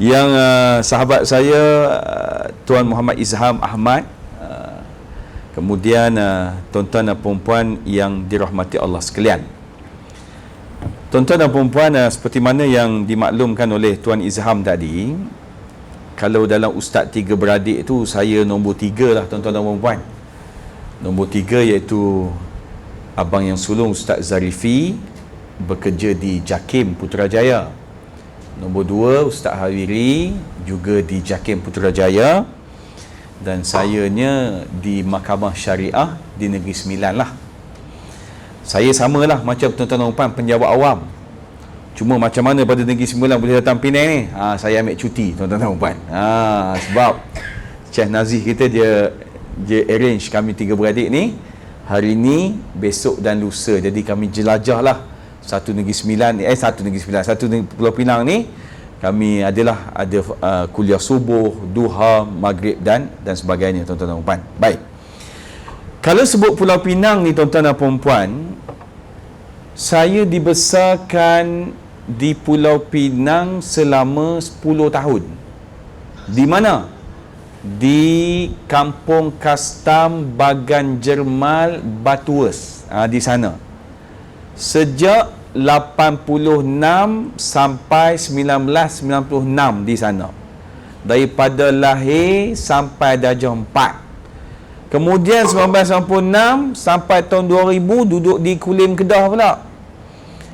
Yang sahabat saya Tuan Muhammad Izham Ahmad, kemudian tuan-tuan dan perempuan yang dirahmati Allah sekalian. Tuan-tuan dan perempuan, seperti mana yang dimaklumkan oleh Tuan Izham tadi, kalau dalam ustaz tiga beradik tu, saya nombor 3 lah tuan-tuan dan perempuan. Nombor 3 iaitu abang yang sulung Ustaz Zarifi, bekerja di JAKIM Putrajaya. Nombor 2 Ustaz Hawiri, juga di JAKIM Putrajaya. Dan sayanya di Mahkamah Syariah di Negeri Sembilan lah. Saya samalah macam tuan-tuan dan puan, penjawat awam. Cuma macam mana pada Negeri Sembilan boleh datang Penang ni? Saya ambil cuti tuan-tuan dan puan. Sebab Syekh Nazih kita dia arrange kami 3 beradik ni hari ni, besok dan lusa. Jadi kami jelajah lah satu Negeri Sembilan, satu Pulau Pinang ni. Kami ada kuliah subuh, duha, maghrib dan sebagainya tuan-tuan dan puan. Baik. Kalau sebut Pulau Pinang ni tuan-tuan dan puan, saya dibesarkan di Pulau Pinang selama 10 tahun. Di mana? Di Kampung Kastam Bagan Jermal Batuas, di sana. Sejak 86 sampai 1996 di sana. Daripada lahir sampai darjah 4. Kemudian 1996 sampai tahun 2000 duduk di Kulim Kedah pula.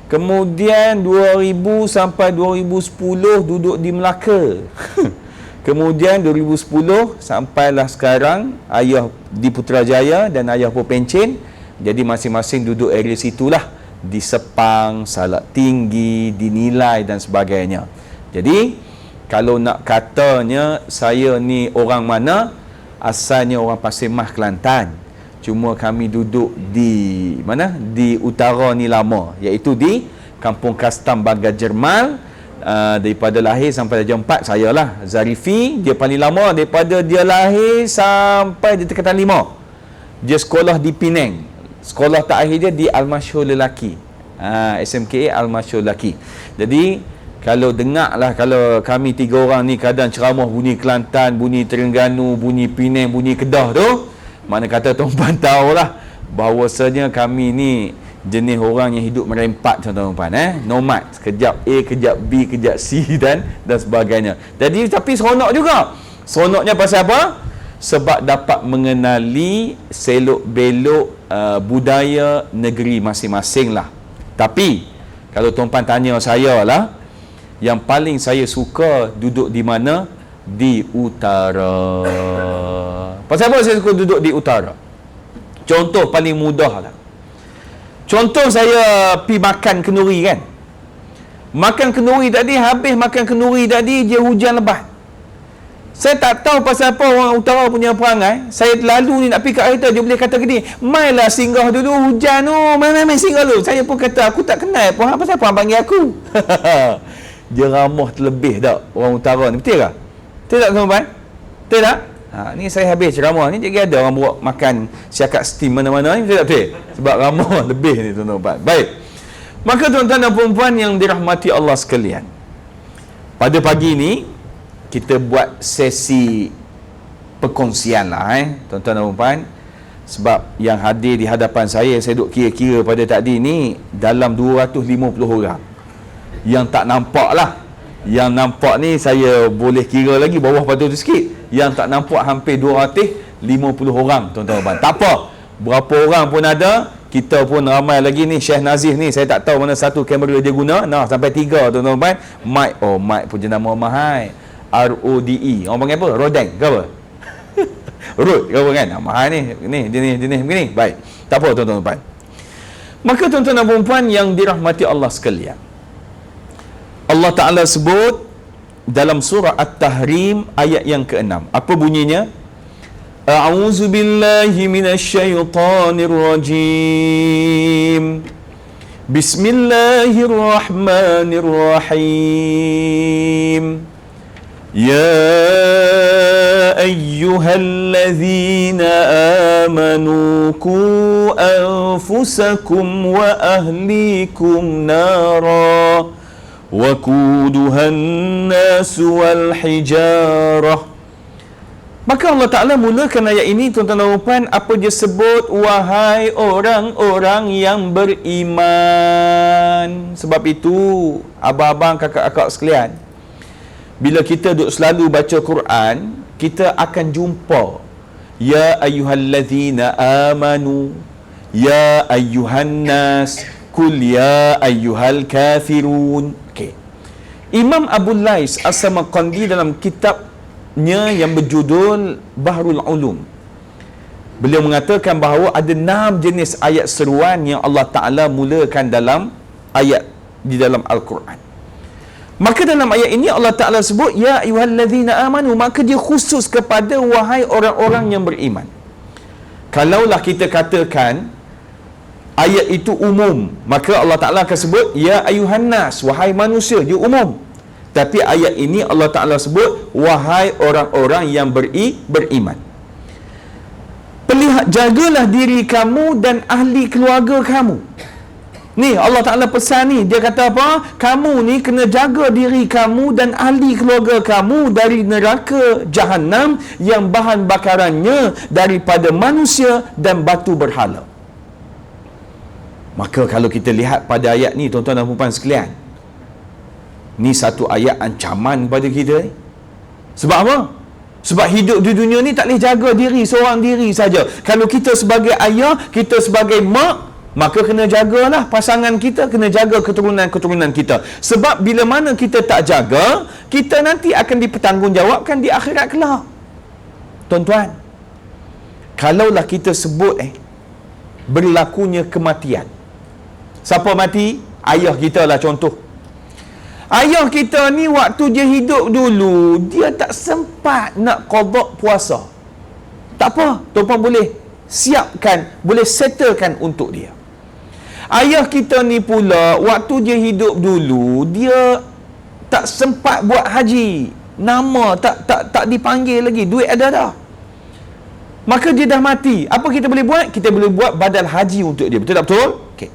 Kemudian 2000 sampai 2010 duduk di Melaka. Kemudian 2010 sampailah sekarang, ayah di Putrajaya dan ayah pun Pencen. Jadi masing-masing duduk area situlah, di Sepang, Salak Tinggi, di Nilai dan sebagainya. Jadi kalau nak katanya saya ni orang mana, asalnya orang Pasir Mas, Kelantan. Cuma kami duduk di mana? Di utara ni lama, iaitu di Kampung Kastam Bagan Jermal. Daripada lahir sampai darjah 4 saya lah. Zarifi dia paling lama, daripada dia lahir sampai dia tingkatan 5. Dia sekolah di Penang. Sekolah terakhir dia di Al-Masyhur Lelaki, SMKA Al-Masyhur Lelaki. Jadi kalau dengar lah, kalau kami 3 orang ni kadang ceramah bunyi Kelantan, bunyi Terengganu, bunyi Penang, bunyi Kedah tu, mana kata tuan-tuan tahulah bahawasanya kami ni jenis orang yang hidup merempat tuan-tuan. Nomad, kejap A, kejap B, kejap C dan sebagainya. Jadi tapi seronok juga. Seronoknya pasal apa? Sebab dapat mengenali selok-belok budaya negeri masing-masing lah. Tapi kalau tuan-tuan tanya saya lah, yang paling saya suka duduk di mana? Di utara. Pasal apa saya suka duduk di utara? Contoh paling mudah lah. Contoh saya pergi makan kenduri kan. Makan kenduri tadi, habis makan kenduri tadi dia hujan lebat. Saya tak tahu pasal apa orang utara punya perangai. Saya lalu ni nak pergi kat kereta, dia boleh kata gini, "Mailah singgah dulu, hujan tu. Mai singgah dulu." Saya pun kata, aku tak kenal apa pasal apa panggil aku. Dia ramah terlebih tak orang utara ni. Betul tak? Betul tak tuan-tuan? Betul tak? Ni saya habis ceramah ni, jadi ada orang buat makan siakat steam mana-mana ni. Betul tak betul? Sebab ramah lebih ni tuan-tuan. Baik. Maka tuan-tuan dan puan-puan yang dirahmati Allah sekalian, pada pagi ni kita buat sesi perkongsian lah tuan-tuan dan puan. Sebab yang hadir di hadapan saya duk kira-kira pada tadi ni dalam 250 orang. Yang tak nampak lah, yang nampak ni saya boleh kira lagi bawah pada tu sikit. Yang tak nampak hampir 250 orang tuan-tuan dan puan. Tak apa, berapa orang pun ada, kita pun ramai lagi ni. Syekh Nazih ni saya tak tahu mana satu kamera dia guna, sampai 3 tuan-tuan dan puan. Mic pun jenama mahal, RODE. Orang panggil apa? Rodeng ke apa? Rod ke apa kan? Mahal ni jenis begini. Baik. Tak apa tuan-tuan dan puan. Maka tuan-tuan dan puan yang dirahmati Allah sekalian, Allah Ta'ala sebut dalam surah At-Tahrim ayat yang ke-6. Apa bunyinya? A'udzu billahi minasyaitonir rajim. Bismillahirrahmanirrahim. يا أيها الذين آمنوا قوا أنفسكم وأهليكم نارا وَقُودُهَا النَّاسُ وَالْحِجَارَةُ. Maka Allah Ta'ala mulakan ayat ini, tuan-tuan dan puan, apa dia sebut? Wahai orang-orang yang beriman. Sebab itu, abang-abang, kakak-kakak sekalian, bila kita duk selalu baca Quran, kita akan jumpa ya ayyuhallazina amanu, ya ayyuhan nas, kul ya ayyuhal kafirun. Okay. Imam Abu Lais As-Samarqandi dalam kitabnya yang berjudul Bahrul Ulum, beliau mengatakan bahawa ada 6 jenis ayat seruan yang Allah Ta'ala mulakan dalam ayat di dalam Al-Quran. Maka dalam ayat ini Allah Ta'ala sebut ya ayyuhallazina amanu, maka dia khusus kepada wahai orang-orang yang beriman. Kalaulah kita katakan ayat itu umum, maka Allah Ta'ala akan sebut ya ayyuhan nas, wahai manusia, dia umum. Tapi ayat ini Allah Ta'ala sebut wahai orang-orang yang beriman. Jagalah diri kamu dan ahli keluarga kamu. Ni Allah Ta'ala pesan ni, dia kata apa? Kamu ni kena jaga diri kamu dan ahli keluarga kamu dari neraka Jahannam yang bahan bakarannya daripada manusia dan batu berhala. Maka kalau kita lihat pada ayat ni, tuan-tuan dan puan sekalian, ni satu ayat ancaman kepada kita ni. Sebab apa? Sebab hidup di dunia ni tak boleh jaga diri seorang diri saja. Kalau kita sebagai ayah, kita sebagai mak, maka kena jagalah pasangan kita, kena jaga keturunan-keturunan kita. Sebab bila mana kita tak jaga, kita nanti akan dipertanggungjawabkan di akhirat kelak. Tuan-tuan, kalaulah kita sebut berlakunya kematian. Siapa mati? Ayah kita lah contoh. Ayah kita ni waktu dia hidup dulu, dia tak sempat nak qada puasa. Tak apa, tuan-tuan boleh siapkan, boleh settlekan untuk dia. Ayah kita ni pula waktu dia hidup dulu, dia tak sempat buat haji. Nama tak dipanggil lagi, duit ada dah. Maka dia dah mati. Apa kita boleh buat? Kita boleh buat badal haji untuk dia. Betul tak betul? Okey.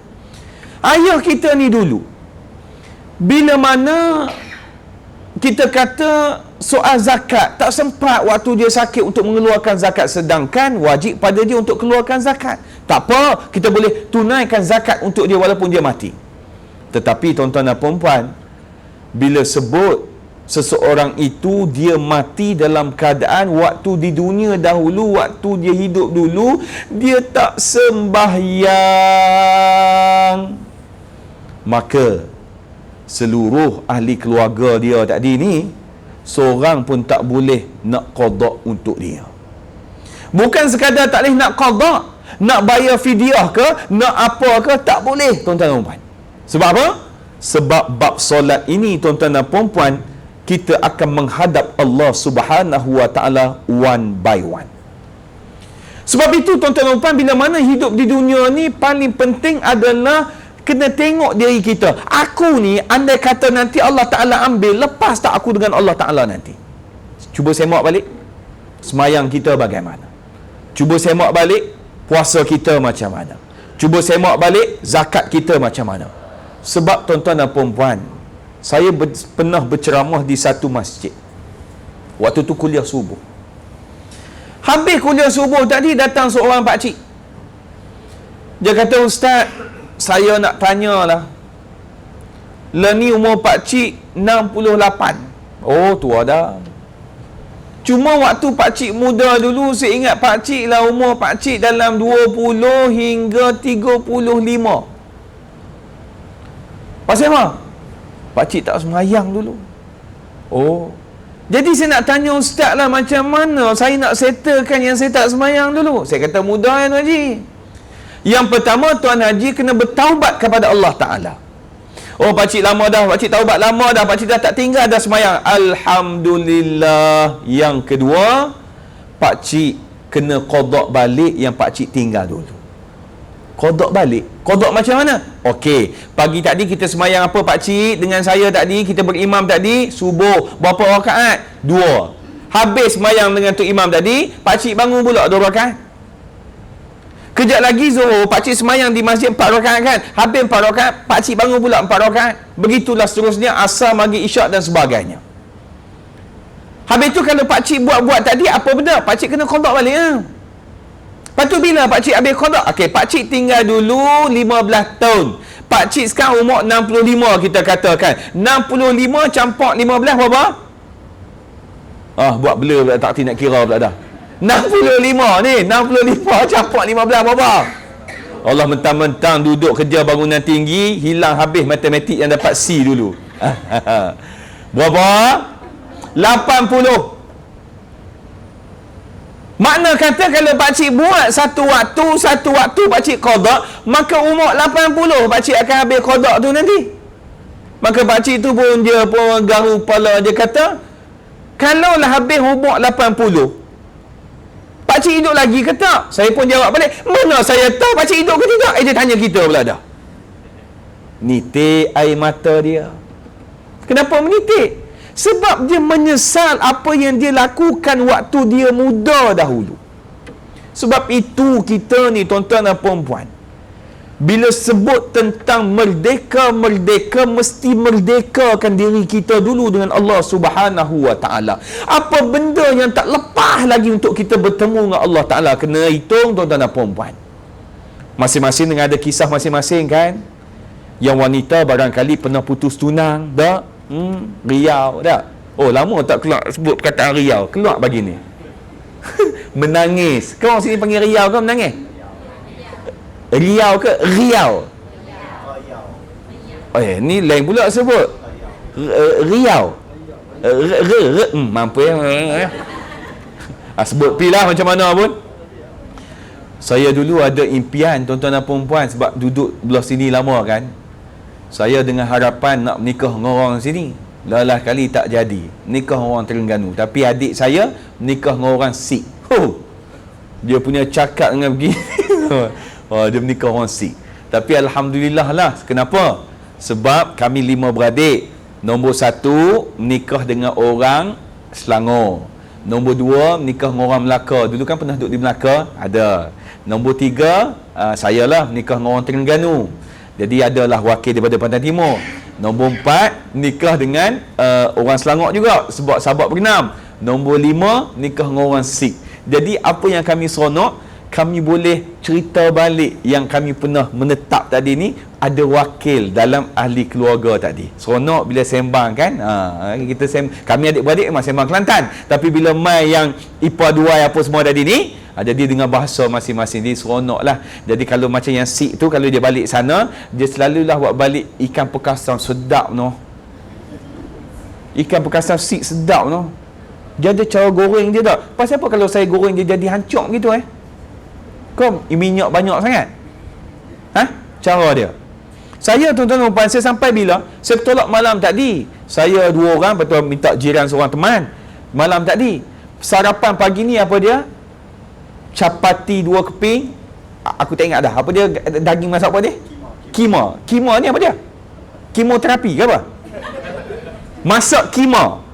Ayah kita ni dulu, bila mana kita kata soal zakat, tak sempat waktu dia sakit untuk mengeluarkan zakat, sedangkan wajib pada dia untuk keluarkan zakat. Tak apa, kita boleh tunaikan zakat untuk dia walaupun dia mati. Tetapi tuan-tuan dan puan-puan, bila sebut seseorang itu dia mati dalam keadaan waktu di dunia dahulu, waktu dia hidup dulu, dia tak sembahyang, maka seluruh ahli keluarga dia tadi ni, seorang pun tak boleh nak qada untuk dia. Bukan sekadar tak boleh nak qada, nak bayar fidyah ke, nak apa ke, tak boleh, tuan-tuan dan puan. Sebab apa? Sebab bab solat ini, tuan-tuan dan puan, kita akan menghadap Allah Subhanahu wa Ta'ala one by one. Sebab itu tuan-tuan dan puan, bila mana hidup di dunia ni, paling penting adalah kena tengok diri kita. Aku ni, andai kata nanti Allah Ta'ala ambil, lepas tak aku dengan Allah Ta'ala nanti? Cuba semak balik, semayang kita bagaimana? Cuba semak balik, puasa kita macam mana? Cuba semak balik, zakat kita macam mana? Sebab tuan-tuan dan puan-puan, saya pernah berceramah di satu masjid. Waktu tu kuliah subuh. Habis kuliah subuh tadi, datang seorang pakcik. Dia kata, Ustaz, saya nak tanyalah, lah ni umur pakcik 68. Oh, tua dah. Cuma waktu pakcik muda dulu, saya ingat pakcik lah umur pakcik dalam 20 hingga 35. Pasal apa? Pakcik tak semayang dulu. Oh, jadi saya nak tanya Ustaz lah, macam mana saya nak settlekan yang saya tak semayang dulu? Saya kata, mudah kan Haji. Yang pertama, Tuan Haji kena bertaubat kepada Allah Ta'ala. Oh, pakcik lama dah, pakcik taubat lama dah, pakcik dah tak tinggal dah semayang. Alhamdulillah. Yang kedua, pakcik kena qada balik yang pakcik tinggal dulu. Qada balik. Qada macam mana? Okey, pagi tadi kita semayang apa pakcik dengan saya tadi, kita berimam tadi, subuh berapa rakaat? 2. Habis semayang dengan tu imam tadi, pakcik bangun pula 2 rakaat. Kejap lagi Zuhur, pakcik semayang di masjid 4 rakaat kan. Habis 4 rakaat, pakcik bangun pula 4 rakaat. Begitulah seterusnya, asar, maghrib, isyak dan sebagainya. Habis tu kalau pakcik buat-buat tadi, apa benda? Pakcik kena qada balik. Lepas tu bila pakcik habis qada? Okey, pakcik tinggal dulu 15 tahun. Pakcik sekarang umur 65 kita katakan. 65 campak 15 berapa? Buat blur pula, tak nak kira pula dah. 65 ni, 65 campak 15 berapa? Allah mentang-mentang duduk kerja bangunan tinggi, hilang habis matematik yang dapat C dulu. Berapa? 80. Makna kata kalau pakcik buat satu waktu pakcik qada, maka umur 80 pakcik akan habis qada tu nanti. Maka pakcik tu pun dia pun garu kepala, dia kata, kalaulah habis umur 80, pakcik hidup lagi ke tak? Saya pun jawab balik, mana saya tahu pakcik hidup ke tidak? Dia tanya kita pula dah. Nitik air mata dia. Kenapa menitik? Sebab dia menyesal apa yang dia lakukan waktu dia muda dahulu. Sebab itu kita ni tuan-tuan dan puan-puan, bila sebut tentang merdeka, mesti merdekakan diri kita dulu dengan Allah Subhanahu Wa Ta'ala. Apa benda yang tak lepas lagi untuk kita bertemu dengan Allah Ta'ala, kena hitung tuan-tuan dan puan-puan. Masing-masing dengan ada kisah masing-masing kan. Yang wanita barangkali pernah putus tunang, tak? Riau tak? Oh, lama tak keluar sebut perkataan riau. Keluar pagi ni. Menangis. Kau orang sini panggil riau ke menangis? Riau ke riau? Ni lain pula sebut. Riau. Mampu ya. Sebut pilah macam mana pun. Saya dulu ada impian tuan-tuan dan puan-puan, sebab duduk belah sini lama kan. Saya dengan harapan nak menikah dengan orang sini. Lalah kali tak jadi. Nikah orang Terengganu. Tapi adik saya nikah dengan orang Sikh. Dia punya cakap dengan begini. Dia menikah orang Sikh. Tapi Alhamdulillah lah. Kenapa? Sebab kami 5 beradik. Nombor 1 menikah dengan orang Selangor. Nombor 2 menikah dengan orang Melaka. Dulu kan pernah duduk di Melaka. Ada. Nombor 3 saya lah menikah dengan orang Terengganu. Jadi adalah wakil daripada Pantai Timur. Nombor 4 nikah dengan orang Selangor juga, sebab sahabat berenam. Nombor 5 nikah dengan orang Sikh. Jadi apa yang kami seronok, kami boleh cerita balik yang kami pernah menetap tadi ni, ada wakil dalam ahli keluarga tadi. Seronok bila sembang kan. Kita kami adik-beradik memang sembang Kelantan, tapi bila mai yang Ipa Duai apa semua tadi ni, jadi dengan bahasa masing-masing, dia seronok lah. Jadi kalau macam yang Sikh tu, kalau dia balik sana, dia selalulah buat balik ikan perkasan sedap no. Ikan perkasan Sikh sedap no. Dia ada cara goreng dia tak. Pasal apa kalau saya goreng dia jadi hancur gitu Kau minyak banyak sangat. Cara dia. Saya tuan-tuan dan puan, saya sampai bila saya tolak malam tadi, saya 2 orang, betul minta jiran seorang teman. Malam tadi sarapan pagi ni apa dia? Capati 2 keping. Aku tak ingat dah. Apa dia daging masak apa dia? Kima. Kima ni apa dia? Kemoterapi ke apa? Masak kima.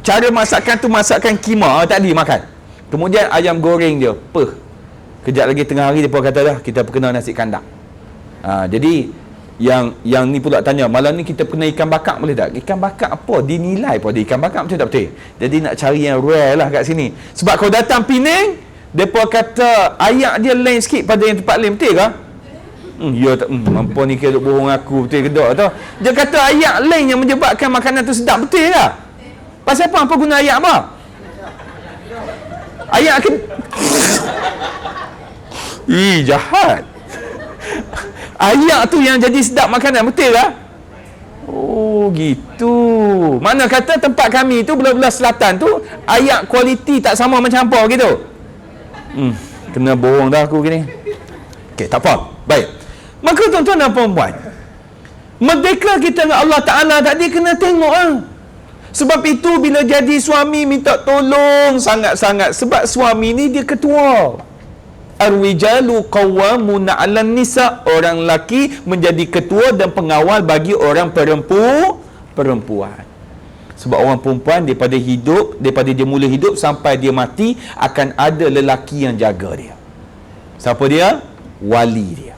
Cara masakan tu masakan kima. Tadi makan. Kemudian ayam goreng dia. Kejap lagi tengah hari dia pun kata dah, kita perkenal nasi kandang. Jadi yang ni pula tanya, malam ni kita kena ikan bakar boleh tak? Ikan bakar apa? Dinilai pun ada ikan bakar, betul tak betul? Jadi nak cari yang rare lah kat sini. Sebab kau datang Penang, mereka kata ayak dia lain sikit pada yang tempat lain, betul ke? Ya tak, mampu ni kira bohong aku, betul ke tak? Dia kata ayak lain yang menyebabkan makanan tu sedap, betul lah. Pasal apa? Apa guna ayak apa? Ayak akan jahat. Ayak tu yang jadi sedap makanan, betul lah. Oh gitu. Mana kata tempat kami tu belah-belah selatan tu ayak kualiti tak sama macam apa gitu. Kena bohong dah aku gini. Okey, tak apa. Baik. Maka tuan-tuan dan puan-puan, merdeka kita dengan Allah Ta'ala tadi kena tengok lah. Sebab itu bila jadi suami minta tolong sangat-sangat. Sebab suami ni dia ketua. Ar-rijalu qawwamuna 'alan nisa. Orang lelaki menjadi ketua dan pengawal bagi orang perempuan. Sebab orang perempuan daripada dia mula hidup sampai dia mati akan ada lelaki yang jaga dia. Siapa dia? wali dia.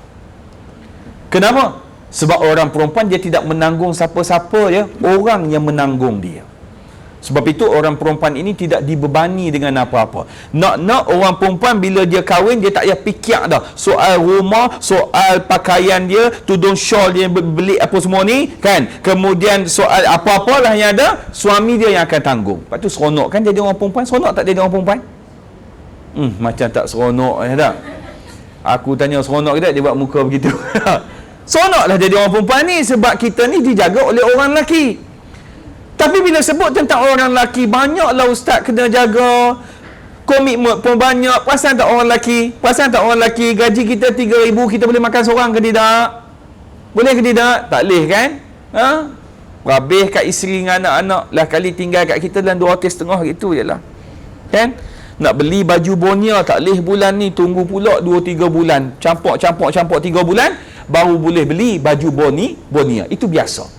Kenapa? Sebab orang perempuan dia tidak menanggung siapa-siapa ya, orang yang menanggung dia. Sebab itu orang perempuan ini tidak dibebani dengan apa-apa. Nak orang perempuan bila dia kahwin, dia tak payah fikir dah soal rumah, soal pakaian dia, tudung shawl dia beli apa semua ni kan. Kemudian soal apa-apalah yang ada, suami dia yang akan tanggung. Lepas tu seronok kan jadi orang perempuan? Seronok tak jadi orang perempuan? Macam tak seronok ya tak? Aku tanya seronok ke tak, dia buat muka begitu. Seronoklah jadi orang perempuan ni, sebab kita ni dijaga oleh orang lelaki. Tapi bila sebut tentang orang lelaki, banyaklah ustaz kena jaga, komitmen pun banyak. Perasan tak orang lelaki? Perasan tak orang lelaki gaji kita 3,000, kita boleh makan seorang ke tidak? Boleh ke tidak? Tak boleh kan? Habis kat isteri dengan anak-anak lah, kali tinggal kat kita dalam 2,500 gitu je lah kan. Nak beli baju Bonia tak boleh bulan ni, tunggu pula 2-3 bulan, campur 3 bulan baru boleh beli baju Bonia. Itu biasa.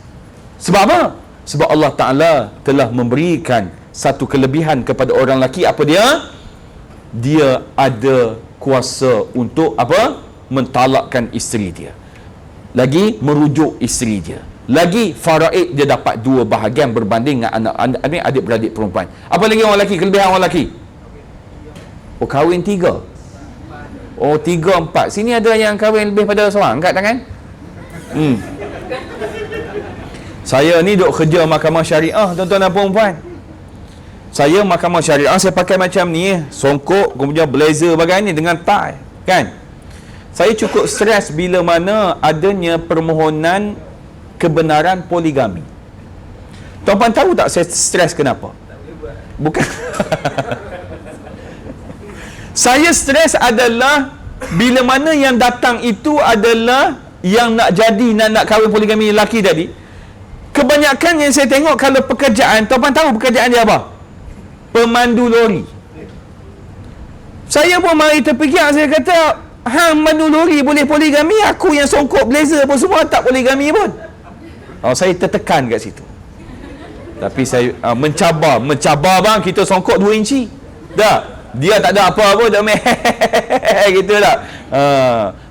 Sebab apa? Sebab Allah Ta'ala telah memberikan satu kelebihan kepada orang lelaki. Apa dia? Dia ada kuasa untuk apa? Mentalakkan isteri dia, lagi merujuk isteri dia, lagi faraid dia dapat 2 bahagian berbanding dengan anak adik-beradik perempuan. Apa lagi orang lelaki? Kelebihan orang lelaki? Oh, kahwin 3. Oh, 3, 4. Sini ada yang kahwin lebih pada seorang. Angkat tangan. Saya ni duk kerja mahkamah syariah, tuan-tuan dan puan-puan. Saya mahkamah syariah, saya pakai macam ni, songkok, kemudian blazer bagai ni dengan tie, kan? Saya cukup stres bila mana adanya permohonan kebenaran poligami. Tuan-puan tahu tak saya stres kenapa? Bukan. Saya stres adalah bila mana yang datang itu adalah yang nak jadi, nak kahwin poligami lelaki tadi. Kebanyakan yang saya tengok kalau pekerjaan, tuan-tuan tahu pekerjaan dia apa? Pemandu lori. Saya pun mari terfikir, saya kata, hang mandu lori boleh poligami, aku yang songkok blazer pun semua tak poligami pun. Saya tertekan kat situ. Tapi saya mencabar bang, kita songkok 2 inci. Dah. Dia tak ada apa pun, dah gitu tak.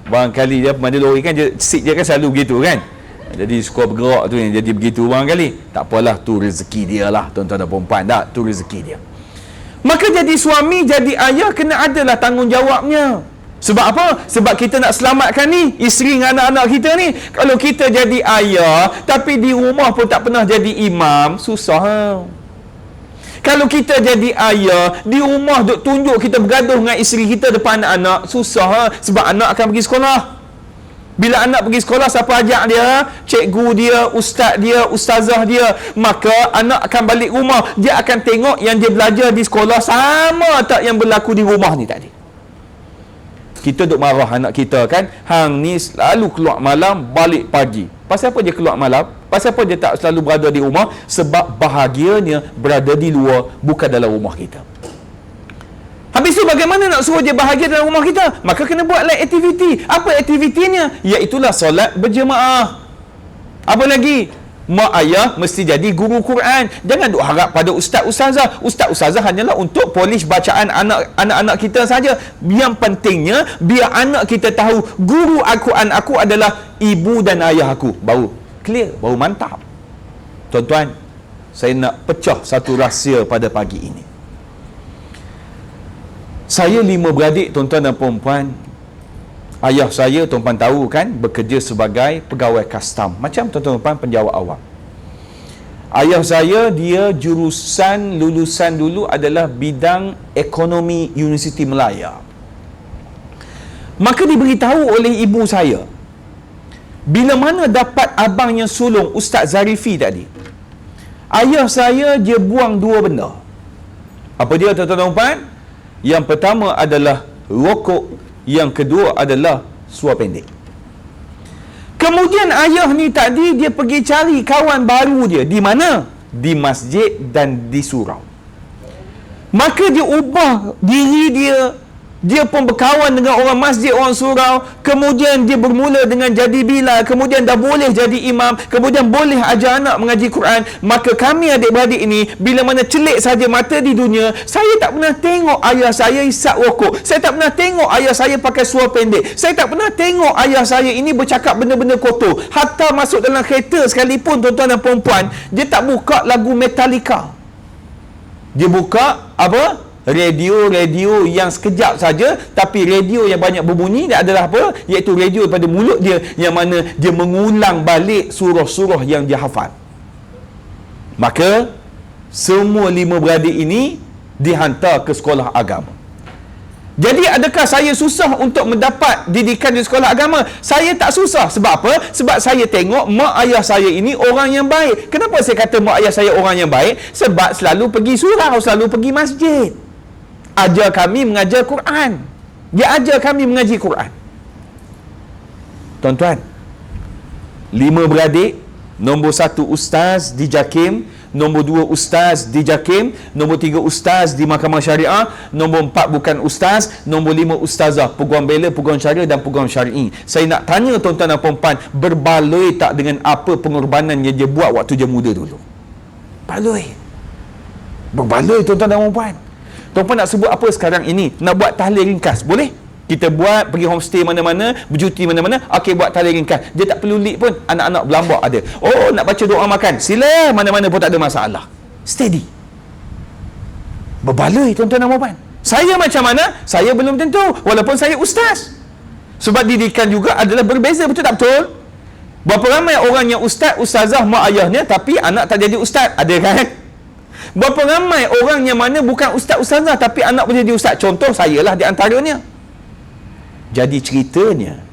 Barangkali dia pemandu lori kan, seat dia kan selalu begitu kan. Jadi suka bergerak tu yang jadi begitu barangkali. Tak apalah, tu rezeki dia lah tuan-tuan dan puan-puan. Tak, tu rezeki dia. Maka jadi suami, jadi ayah kena adalah tanggungjawabnya. Sebab apa? Sebab kita nak selamatkan ni isteri dengan anak-anak kita ni. Kalau kita jadi ayah tapi di rumah pun tak pernah jadi imam, susah. Kalau kita jadi ayah, di rumah duk tunjuk kita bergaduh dengan isteri kita depan anak-anak, susah. Sebab anak akan pergi sekolah. Bila anak pergi sekolah, siapa ajak dia? Cikgu dia, ustaz dia, ustazah dia. Maka anak akan balik rumah, dia akan tengok yang dia belajar di sekolah sama tak yang berlaku di rumah ni tadi. Kita duk marah anak kita kan, hang ni selalu keluar malam, balik pagi. Pasal apa dia keluar malam? Pasal apa dia tak selalu berada di rumah? Sebab bahagianya berada di luar, bukan dalam rumah kita. Habis tu bagaimana nak suruh dia bahagia dalam rumah kita? Maka kena buatlah aktiviti. Apa aktivitinya? Iaitulah solat berjemaah. Apa lagi? Mak ayah mesti jadi guru Quran. Jangan duk harap pada ustaz-ustazah. Ustaz-ustazah hanyalah untuk polish bacaan anak-anak kita saja. Yang pentingnya biar anak kita tahu guru Al-Quran aku adalah ibu dan ayah aku. Baru clear, baru mantap. Tuan-tuan, saya nak pecah satu rahsia pada pagi ini. Saya 5 beradik, tuan-tuan dan puan-puan. Ayah saya, tuan-tuan tahu kan, bekerja sebagai pegawai custom. Macam tuan-tuan dan puan penjawat awam. Ayah saya, dia jurusan lulusan dulu adalah bidang ekonomi Universiti Melaya. Maka diberitahu oleh ibu saya, bila mana dapat abang yang sulung Ustaz Zarifi tadi, ayah saya dia buang 2 benda. Apa dia tuan-tuan dan puan? Yang pertama adalah rokok, yang kedua adalah suar pendek. Kemudian ayah ni tadi dia pergi cari kawan baru dia. Di mana? Di masjid dan di surau. Maka dia ubah diri dia Dia pun berkawan dengan orang masjid, orang surau. Kemudian dia bermula dengan jadi bilal. Kemudian dah boleh jadi imam. Kemudian boleh ajar anak mengaji Quran. Maka kami adik-beradik ini, bila mana celik saja mata di dunia, saya tak pernah tengok ayah saya isap rokok. Saya tak pernah tengok ayah saya pakai suara pendek. Saya tak pernah tengok ayah saya ini bercakap benda-benda kotor. Hatta masuk dalam kereta sekalipun, tuan-tuan dan perempuan, dia tak buka lagu Metallica. Dia buka apa? Radio yang sekejap saja, tapi radio yang banyak berbunyi dia adalah apa? Iaitu radio daripada mulut dia, yang mana dia mengulang balik surah-surah yang dia hafal. Maka semua 5 beradik ini dihantar ke sekolah agama. Jadi adakah saya susah untuk mendapat didikan di sekolah agama? Saya tak susah. Sebab apa? Sebab saya tengok mak ayah saya ini orang yang baik. Kenapa saya kata mak ayah saya orang yang baik? Sebab selalu pergi surau, selalu pergi masjid. Ajar kami mengajar Quran. Dia ajar kami mengaji Quran. Tuan-tuan, 5 beradik. Nombor 1 ustaz di JAKIM, nombor 2 ustaz di JAKIM, nombor 3 ustaz di Mahkamah Syariah, nombor 4 bukan ustaz, nombor 5 ustazah, peguam bela, peguam syariah dan peguam syar'i. Saya nak tanya tuan-tuan dan puan-puan, berbaloi tak dengan apa pengorbanan yang dia buat waktu dia muda dulu? Baloi. Berbaloi tuan-tuan dan puan-puan. Tuan-puan nak sebut apa sekarang ini? Nak buat tahlil ringkas, boleh? Kita buat, pergi homestay mana-mana, bercuti mana-mana, okey, buat tahlil ringkas. Dia tak perlu leak pun, anak-anak berlambak ada. Oh, nak baca doa makan, sila, mana-mana pun tak ada masalah. Steady. Berbaloi tuan-tuan dan puan-puan. Saya macam mana? Saya belum tentu, walaupun saya ustaz. Sebab didikan juga adalah berbeza, betul tak betul? Berapa ramai orang yang ustaz, ustazah, mak ayahnya, tapi anak tak jadi ustaz? Ada kan? Berapa ramai orang yang mana bukan ustaz, ustazah, tapi anak boleh jadi ustaz? Contoh, sayalah di antaranya. Jadi ceritanya,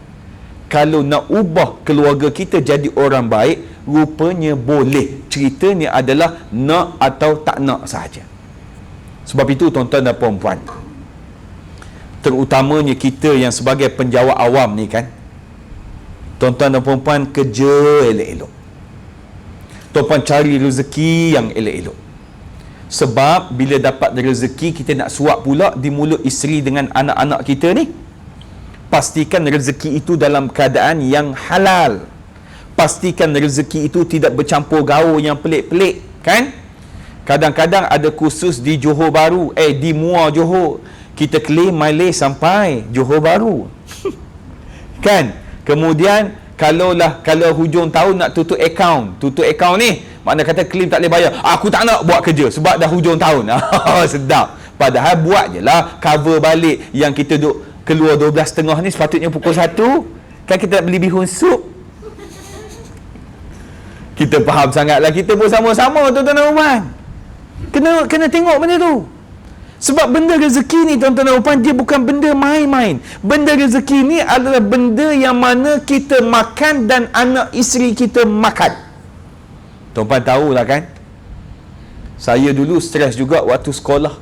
kalau nak ubah keluarga kita jadi orang baik, rupanya boleh. Ceritanya adalah nak atau tak nak sahaja. Sebab itu tuan-tuan dan puan-puan, terutamanya kita yang sebagai penjawat awam ni kan, tuan-tuan dan puan-puan, kerja elok-elok. Tuan-puan cari rezeki yang elok-elok. Sebab bila dapat rezeki, kita nak suap pula di mulut isteri dengan anak-anak kita ni. Pastikan rezeki itu dalam keadaan yang halal. Pastikan rezeki itu tidak bercampur gaul yang pelik-pelik, kan? Kadang-kadang ada kursus di Johor Bahru, di Muar Johor. Kita claim mileage sampai Johor Bahru. Kan? Kemudian kalau hujung tahun nak tutup akaun ni, mana kata claim tak boleh bayar. Aku tak nak buat kerja sebab dah hujung tahun. Sedap. Padahal buat je lah, cover balik yang kita duk keluar 12.30 ni, sepatutnya pukul 1. Kan kita nak beli bihun sup. Kita faham sangatlah, kita pun sama-sama tuan-tuan dan puan. Kena tengok benda tu. Sebab benda rezeki ni tuan-tuan dan puan, dia bukan benda main-main. Benda rezeki ni adalah benda yang mana kita makan dan anak isteri kita makan. Tuan-puan tahulah kan, saya dulu stres juga waktu sekolah.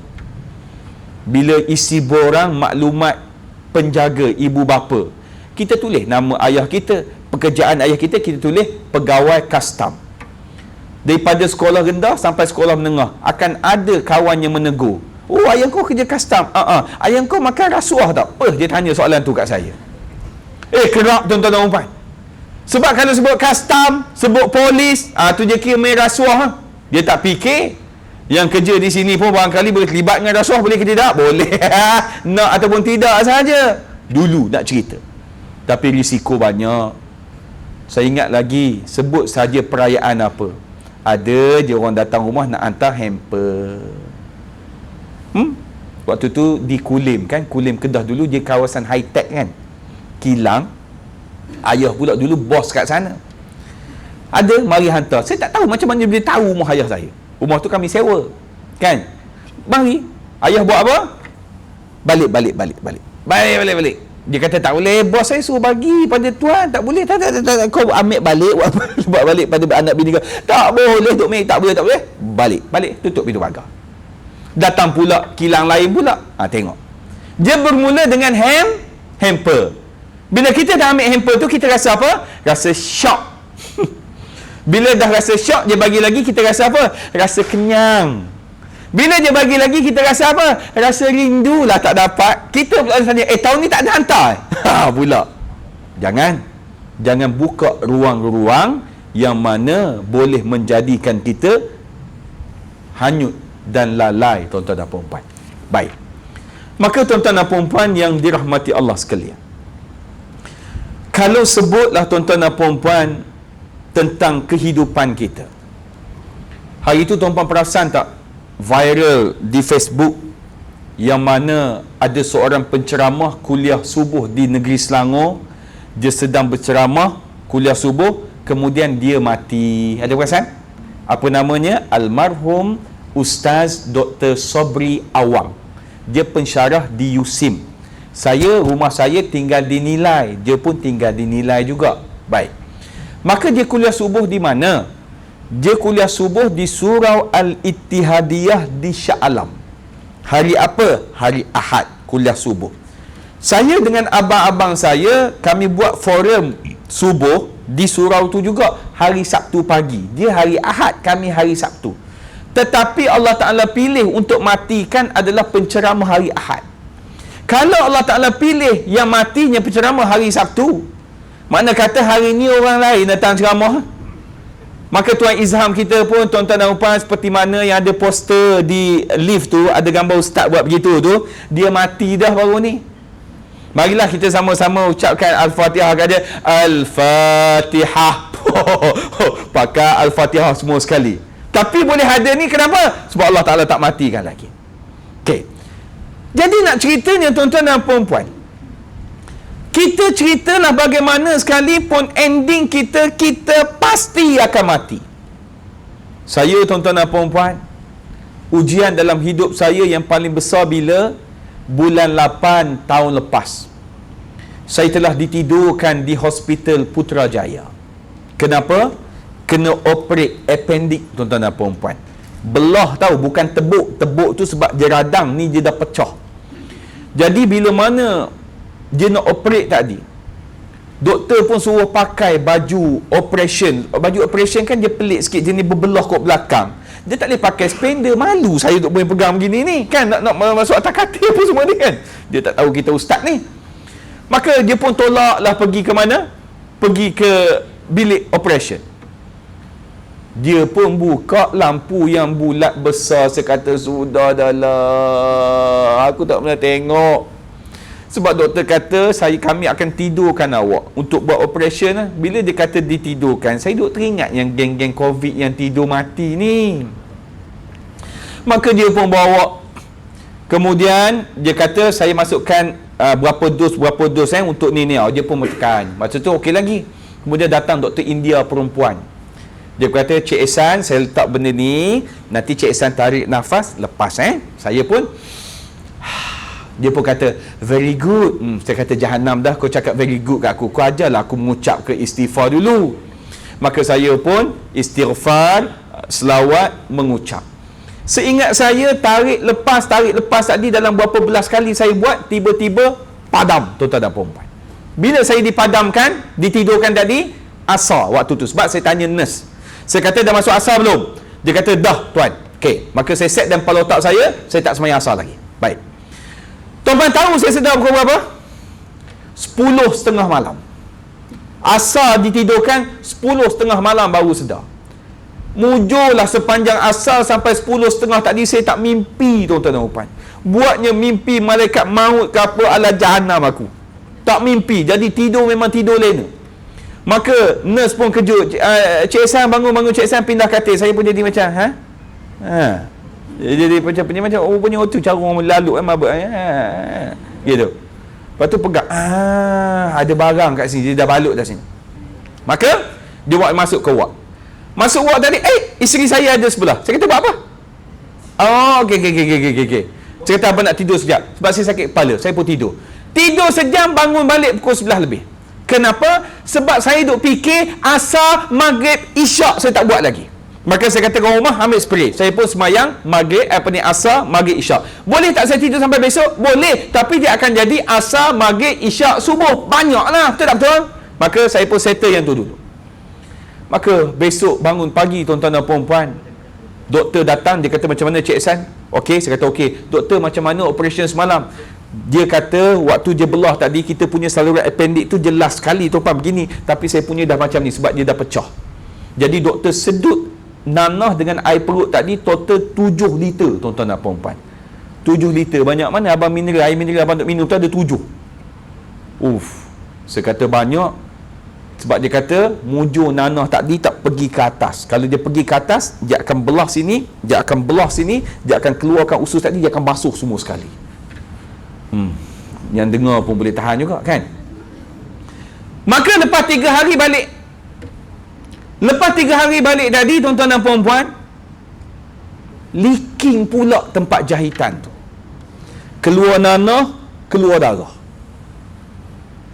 Bila isi borang maklumat penjaga ibu bapa, kita tulis nama ayah kita, pekerjaan ayah kita, kita tulis pegawai kastam. Daripada sekolah rendah sampai sekolah menengah, akan ada kawan yang menegur, oh, ayah kau kerja kastam. Ayah kau makan rasuah tak? Dia tanya soalan tu kat saya. Kerap tuan-tuan dan puan. Sebab kalau sebut kastam, sebut polis, tu je kira main rasuah. Dia tak fikir yang kerja di sini pun barangkali boleh terlibat dengan rasuah, boleh ke tidak? Boleh. Nak ataupun tidak sahaja. Dulu nak cerita. Tapi risiko banyak. Saya ingat lagi, sebut saja perayaan apa. Ada je orang datang rumah nak hantar hamper. Waktu tu di Kulim kan, Kulim Kedah dulu dia kawasan high tech kan. Kilang. Ayah pula dulu bos kat sana. Ada, mari hantar. Saya tak tahu macam mana dia tahu rumah ayah saya. Rumah tu kami sewa. Kan? Mari. Ayah buat apa? Balik. Dia kata tak boleh. Bos saya suruh bagi pada tuan. Tak boleh. Tak. Kau ambil balik. Buat balik pada anak bini kau. Tak boleh. Tok Mek. Tak boleh. Balik. Tutup pintu pagar. Datang pula kilang lain pula. Tengok. Dia bermula dengan hamper. Bila kita dah ambil hamper tu, kita rasa apa? Rasa shock. Bila dah rasa syok, dia bagi lagi, kita rasa apa? Rasa kenyang. Bila dia bagi lagi, kita rasa apa? Rasa rindu lah tak dapat. Kita pula tanya, tahun ni tak ada hantar. Pula. Jangan buka ruang-ruang yang mana boleh menjadikan kita hanyut dan lalai, tuan-tuan dan puan-puan. Baik. Maka tuan-tuan dan puan-puan yang dirahmati Allah sekalian, kalau sebutlah tuan-tuan dan puan-puan tentang kehidupan kita, hari itu tuan-tuan perasan tak viral di Facebook yang mana ada seorang penceramah kuliah subuh di negeri Selangor. Dia sedang berceramah kuliah subuh, kemudian dia mati. Ada perasan? Apa namanya? Almarhum Ustaz Dr. Sobri Awang. Dia pensyarah di USIM. Rumah saya tinggal di Nilai, dia pun tinggal di Nilai juga. Baik. Maka dia kuliah subuh di mana? Dia kuliah subuh di Surau Al-Ittihadiyah di Shah Alam. Hari apa? Hari Ahad kuliah subuh. Saya dengan abang-abang saya, kami buat forum subuh di surau tu juga hari Sabtu pagi. Dia hari Ahad, kami hari Sabtu. Tetapi Allah Ta'ala pilih untuk matikan adalah penceramah hari Ahad. Kalau Allah Ta'ala pilih yang matinya penceramah hari Sabtu, makna kata hari ni orang lain datang ceramah. Maka Tuan Izham kita pun, tuan-tuan dan puan, seperti mana yang ada poster di lift tu, ada gambar ustaz buat begitu tu, dia mati dah baru ni. Marilah kita sama-sama ucapkan Al-Fatihah kat dia. Al-Fatihah. Pakai Al-Fatihah semua sekali. Tapi boleh ada ni kenapa? Sebab Allah Ta'ala tak matikan lagi. Okey. Jadi nak ceritanya tuan-tuan dan puan-puan, kita ceritalah bagaimana sekalipun ending kita pasti akan mati. Saya, tuan-tuan dan puan-puan, ujian dalam hidup saya yang paling besar bila bulan 8 tahun lepas. Saya telah ditidurkan di Hospital Putrajaya. Kenapa? Kena operate appendix, tuan-tuan dan puan-puan. Belah tahu, bukan tebuk. Tebuk tu sebab dia radang ni, dia dah pecah. Jadi bila mana dia nak operate tadi, doktor pun suruh pakai baju operation. Baju operation kan dia pelik sikit, jenis berbelah kat belakang. Dia tak boleh pakai spender. Malu saya untuk boleh pegang begini ni kan, nak masuk atas katil apa semua ni kan. Dia tak tahu kita ustaz ni. Maka dia pun tolaklah pergi ke mana? Pergi ke bilik operation. Dia pun buka lampu yang bulat besar. Saya kata, sudah dah lah, aku tak pernah tengok. Sebab doktor kata kami akan tidurkan awak untuk buat operation. Bila dia kata ditidurkan, saya duk teringat yang geng-geng COVID yang tidur mati ni. Maka dia pun bawa. Kemudian dia kata saya masukkan berapa dos untuk ni. Dia pun menekan. Masa tu okey lagi. Kemudian datang doktor India perempuan. Dia kata, Cik Ehsan, saya letak benda ni, nanti Cik Ehsan tarik nafas, lepas Saya pun dia pun kata, very good. Saya kata, jahanam dah kau cakap very good kat aku. Kau ajarlah aku mengucap ke istighfar dulu. Maka saya pun istighfar, selawat, mengucap. Seingat saya, tarik lepas tadi dalam berapa belas kali saya buat, tiba-tiba padam, tuan-tuan dan puan-puan. Bila saya dipadamkan, ditidurkan tadi, asar waktu tu. Sebab saya tanya nurse. Saya kata, dah masuk asar belum? Dia kata, dah tuan. Okey, maka saya set dalam kepala otak saya tak semayang asar lagi. Baik. Tuan-tuan tahu saya sedar pukul berapa? 10:30 malam. Asar ditidurkan, 10:30 malam baru sedar. Mujurlah sepanjang asar sampai 10:30 tadi saya tak mimpi, tuan-tuan dan puan. Buatnya mimpi malaikat maut ke apa, ala jahanam aku. Tak mimpi. Jadi tidur memang tidur lena. Maka nurse pun kejut. Cik Ehsan bangun, Cik Ehsan pindah katil. Saya pun jadi macam, jadi macam punya tu cara orang lalu mabuk gitu. Lepas tu pegang, ada barang kat sini, dia dah balut dah sini. Maka dia buat masuk ke ward. Masuk ward tadi, isteri saya ada sebelah. Saya kata, buat apa? Okey. Saya kata, abang nak tidur sekejap sebab saya sakit kepala. Saya pun tidur sejam, bangun balik pukul 11 lebih. Kenapa? Sebab saya duk fikir asar, maghrib, isyak saya tak buat lagi. Maka saya kata ke rumah, ambil spray. Saya pun semayang maghrib, asar, maghrib, isyak. Boleh tak saya tidur sampai besok? Boleh. Tapi dia akan jadi asar, maghrib, isyak, subuh. Banyaklah. Betul tak betul? Maka saya pun settle yang tu dulu. Maka besok bangun pagi, tuan-tuan dan puan-puan, Doktor datang, dia kata macam mana Cik Ehsan? Okey, saya kata okey. Doktor, macam mana operation semalam? Dia kata waktu dia belah tadi, kita punya saluran appendix tu jelas sekali tuan begini, tapi saya punya dah macam ni sebab dia dah pecah. Jadi doktor sedut nanah dengan air perut tadi total 7 liter tuan-tuan dan puan-puan. 7 liter, banyak mana abang mineral, air mineral abang untuk minum tu ada 7. Saya kata banyak, sebab dia kata mujur nanah tadi tak pergi ke atas. Kalau dia pergi ke atas, dia akan belah sini, dia akan belah sini, dia akan keluarkan usus tadi, dia akan basuh semua sekali. Yang dengar pun boleh tahan juga kan. Maka lepas 3 hari balik, tadi tuan-tuan dan puan-puan, leaking pula tempat jahitan tu, keluar nanah, keluar darah.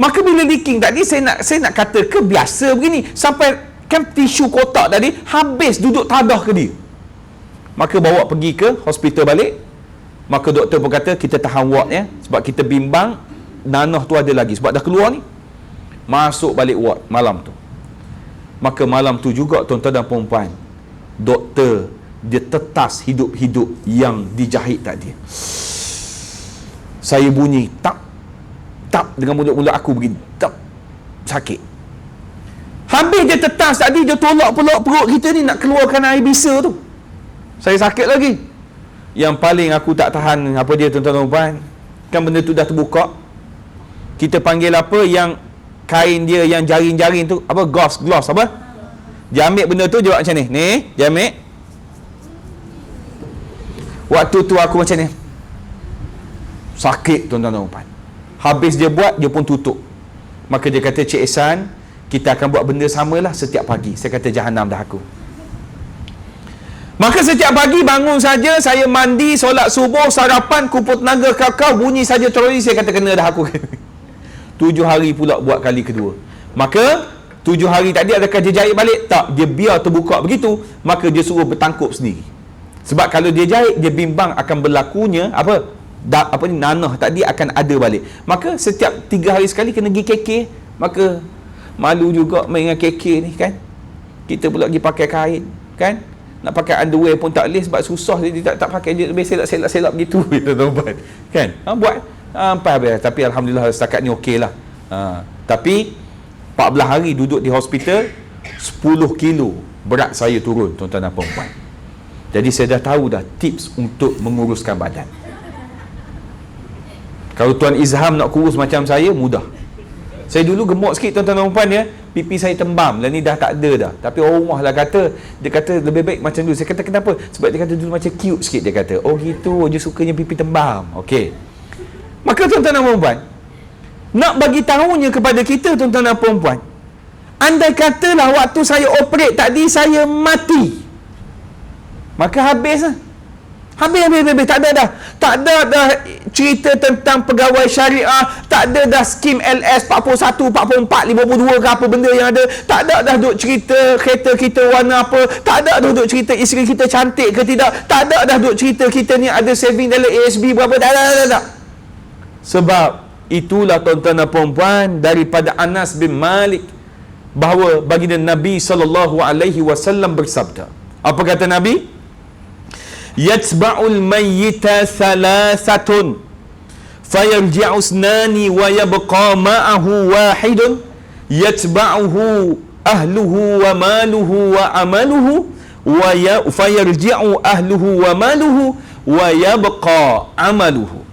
Maka bila leaking tadi, saya nak kata ke biasa begini, sampai kan tisu kotak tadi habis duduk tadah ke dia. Maka bawa pergi ke hospital balik. Maka doktor pun kata kita tahan ward ya, sebab kita bimbang nanah tu ada lagi, sebab dah keluar ni. Masuk balik ward malam tu. Maka malam tu juga tuan-tuan dan puan-puan, doktor dia tetas hidup-hidup yang dijahit tadi. Saya bunyi tap dengan mulut-mulut aku begini, tap, sakit. Habis dia tetas tadi, dia tolak pula perut kita ni nak keluarkan air bisa tu. Saya sakit lagi. Yang paling aku tak tahan apa dia tuan-tuan dan puan, kan benda tu dah terbuka. Kita panggil apa yang kain dia yang jaring-jaring tu, apa, gloss apa? Dia ambil benda tu, dia buat macam ni. Dia ambil. Waktu tu aku macam ni. Sakit tuan-tuan dan puan. Habis dia buat, dia pun tutup. Maka dia kata, Cik Ehsan, kita akan buat benda samalah setiap pagi. Saya kata, jahanam dah aku. Maka setiap pagi bangun saja, saya mandi, solat subuh, sarapan, kumpul tenaga, kakao, bunyi saja troli, saya kata kena dah aku. 7 hari pula buat kali kedua. Maka 7 hari tadi adakah dia jahit balik? Tak, dia biar terbuka begitu. Maka dia suruh bertangkup sendiri. Sebab kalau dia jahit, dia bimbang akan berlakunya nanah tadi akan ada balik. Maka setiap 3 hari sekali kena pergi KK. Maka malu juga main dengan KK ni kan. Kita pula pergi pakai kain kan. Nak pakai underwear pun tak boleh sebab susah, dia tak pakai, dia lebih selak-selak begitu tuan-tuan kan. Buat sampai tapi alhamdulillah setakat ni okey lah. Tapi 14 hari duduk di hospital, 10 kilo berat saya turun tuan-tuan dan puan-puan. Jadi saya dah tahu dah tips untuk menguruskan badan. Kalau Tuan Izham nak kurus macam saya, mudah. Saya dulu gemuk sikit tuan-tuan dan puan ya, pipi saya tembam, dan ni dah tak ada dah. Tapi orang rumah lah kata, dia kata lebih baik macam dulu. Saya kata kenapa? Sebab dia kata dulu macam cute sikit, dia kata. Oh gitu, dia sukanya pipi tembam. Okey. Maka tuan-tuan dan puan, nak bagi tahunya kepada kita tuan-tuan dan puan, andai katalah waktu saya operate tadi saya mati, maka habis lah. Habis. Tak ada dah cerita tentang pegawai syariah, tak ada dah skim LS 41, 44, 52 ke apa benda yang ada. Tak ada dah duk cerita kereta kita warna apa. Tak ada dah duk cerita isteri kita cantik ke tidak. Tak ada dah duk cerita kita ni ada saving dalam ASB berapa. Tak. Sebab itulah tuan-tuan dan puan-puan daripada Anas bin Malik, bahawa baginda Nabi SAW bersabda. Apa kata Nabi? Yatba'ul mayyita thalathatun fayarji'u isnani wa yabqa ma'ahu wahidun yatba'uhu ahluhu wa maluhu wa amaluhu fayarji'u ahluhu wa maluhu wa yabqa amaluhu.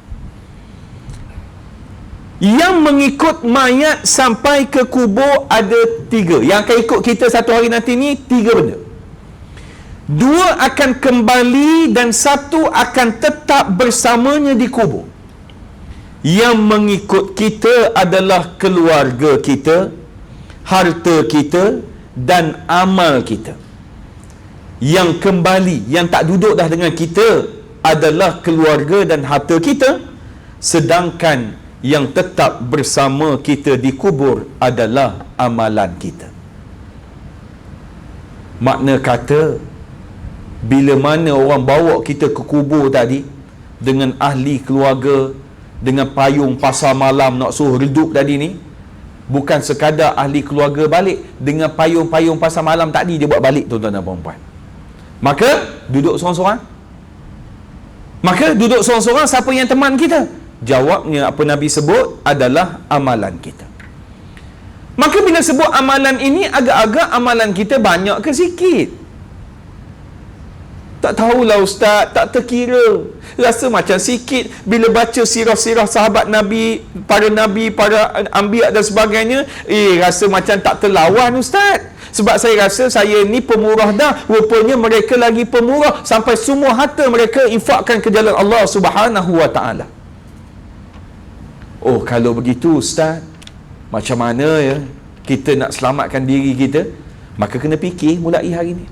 Yang mengikut mayat sampai ke kubur ada 3. Yang akan ikut kita satu hari nanti ni 3 benda. 2 akan kembali dan 1 akan tetap bersamanya di kubur. Yang mengikut kita adalah keluarga kita, harta kita dan amal kita. Yang kembali, yang tak duduk dah dengan kita adalah keluarga dan harta kita, sedangkan yang tetap bersama kita di kubur adalah amalan kita. Makna kata, bila mana orang bawa kita ke kubur tadi dengan ahli keluarga, dengan payung pasar malam nak suruh redup tadi ni, bukan sekadar ahli keluarga balik, dengan payung-payung pasar malam tadi dia buat balik tuan-tuan dan puan-puan. Maka duduk seorang-seorang. Maka duduk seorang-seorang, siapa yang teman kita? Jawabnya apa Nabi sebut adalah amalan kita. Maka bila sebut amalan ini, agak-agak amalan kita banyak ke sikit? Tak tahulah ustaz, tak terkira. Rasa macam sikit bila baca sirah-sirah sahabat Nabi, para anbiya dan sebagainya, rasa macam tak terlawan ustaz. Sebab saya rasa saya ni pemurah dah, rupanya mereka lagi pemurah sampai semua harta mereka infakkan ke jalan Allah Subhanahu wa taala. Oh, kalau begitu ustaz, macam mana ya kita nak selamatkan diri kita? Maka kena fikir mulai hari ni.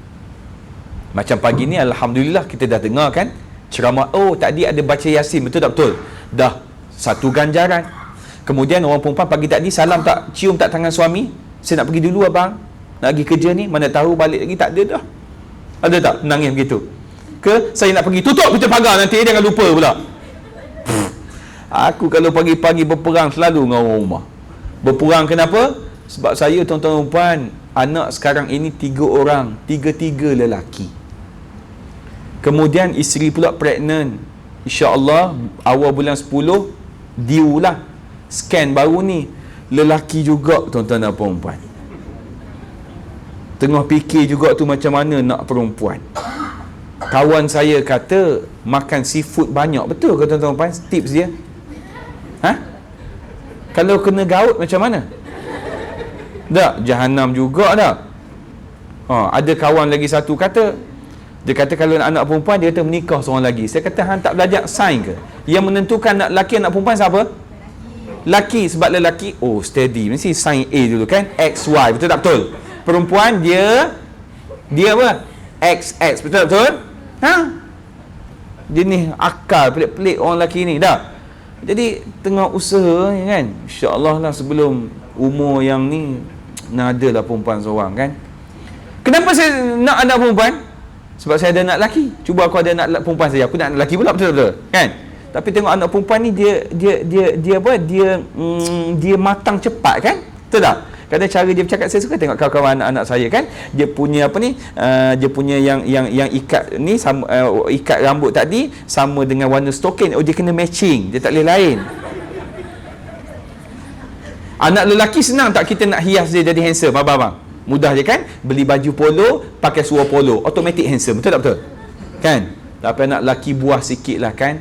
Macam pagi ni alhamdulillah kita dah dengar kan ceramah, oh tadi ada baca Yasin, betul tak betul? Dah satu ganjaran. Kemudian orang perempuan pagi tadi salam tak, cium tak tangan suami, saya nak pergi dulu abang, nak pergi kerja ni, mana tahu balik lagi tak ada dah. Ada tak nangis begitu? Ke saya nak pergi, tutup pintu pagar nanti, jangan lupa pula. Aku kalau pagi-pagi berperang selalu dengan orang rumah. Berperang kenapa? Sebab saya tuan-tuan dan puan, anak sekarang ini 3 orang, 3 lelaki. Kemudian isteri pula pregnant. InsyaAllah awal bulan 10 due lah. Scan baru ni. Lelaki juga tuan-tuan dan puan. Tengah fikir juga tu macam mana nak perempuan. Kawan saya kata makan seafood banyak. Betul ke tuan-tuan dan puan? Tips dia. Kalau kena gaut macam mana? Tak, jahanam juga dah. Ada kawan lagi satu kata, dia kata kalau anak perempuan dia kata menikah seorang lagi. Saya kata hang tak belajar sains ke? Yang menentukan nak lelaki anak perempuan siapa? Laki. Sebab lelaki steady, mesti sains A dulu kan, XY, betul tak betul? Perempuan dia apa? XX, betul tak betul? Jenis akal pelik-pelik orang lelaki ni dah. Jadi tengah usaha kan, insya-Allah lah sebelum umur yang ni nak adalah perempuan seorang kan. Kenapa saya nak anak perempuan? Sebab saya ada anak lelaki. Cuba aku ada anak perempuan saja, aku nak anak lelaki pula, betul-betul kan. Tapi tengok anak perempuan ni dia apa? Dia matang cepat kan? Betul tak? Kadang cara dia bercakap, saya suka tengok kawan-kawan anak-anak saya kan. Dia punya apa ni? Dia punya yang ikat ni sama, ikat rambut tadi sama dengan warna stokin. Dia kena matching. Dia tak boleh lain. Anak lelaki senang tak kita nak hias dia jadi handsome, abang-abang? Mudah je kan? Beli baju polo, pakai seluar polo, automatic handsome, betul tak betul? Kan? Tapi anak lelaki buas sikit lah kan?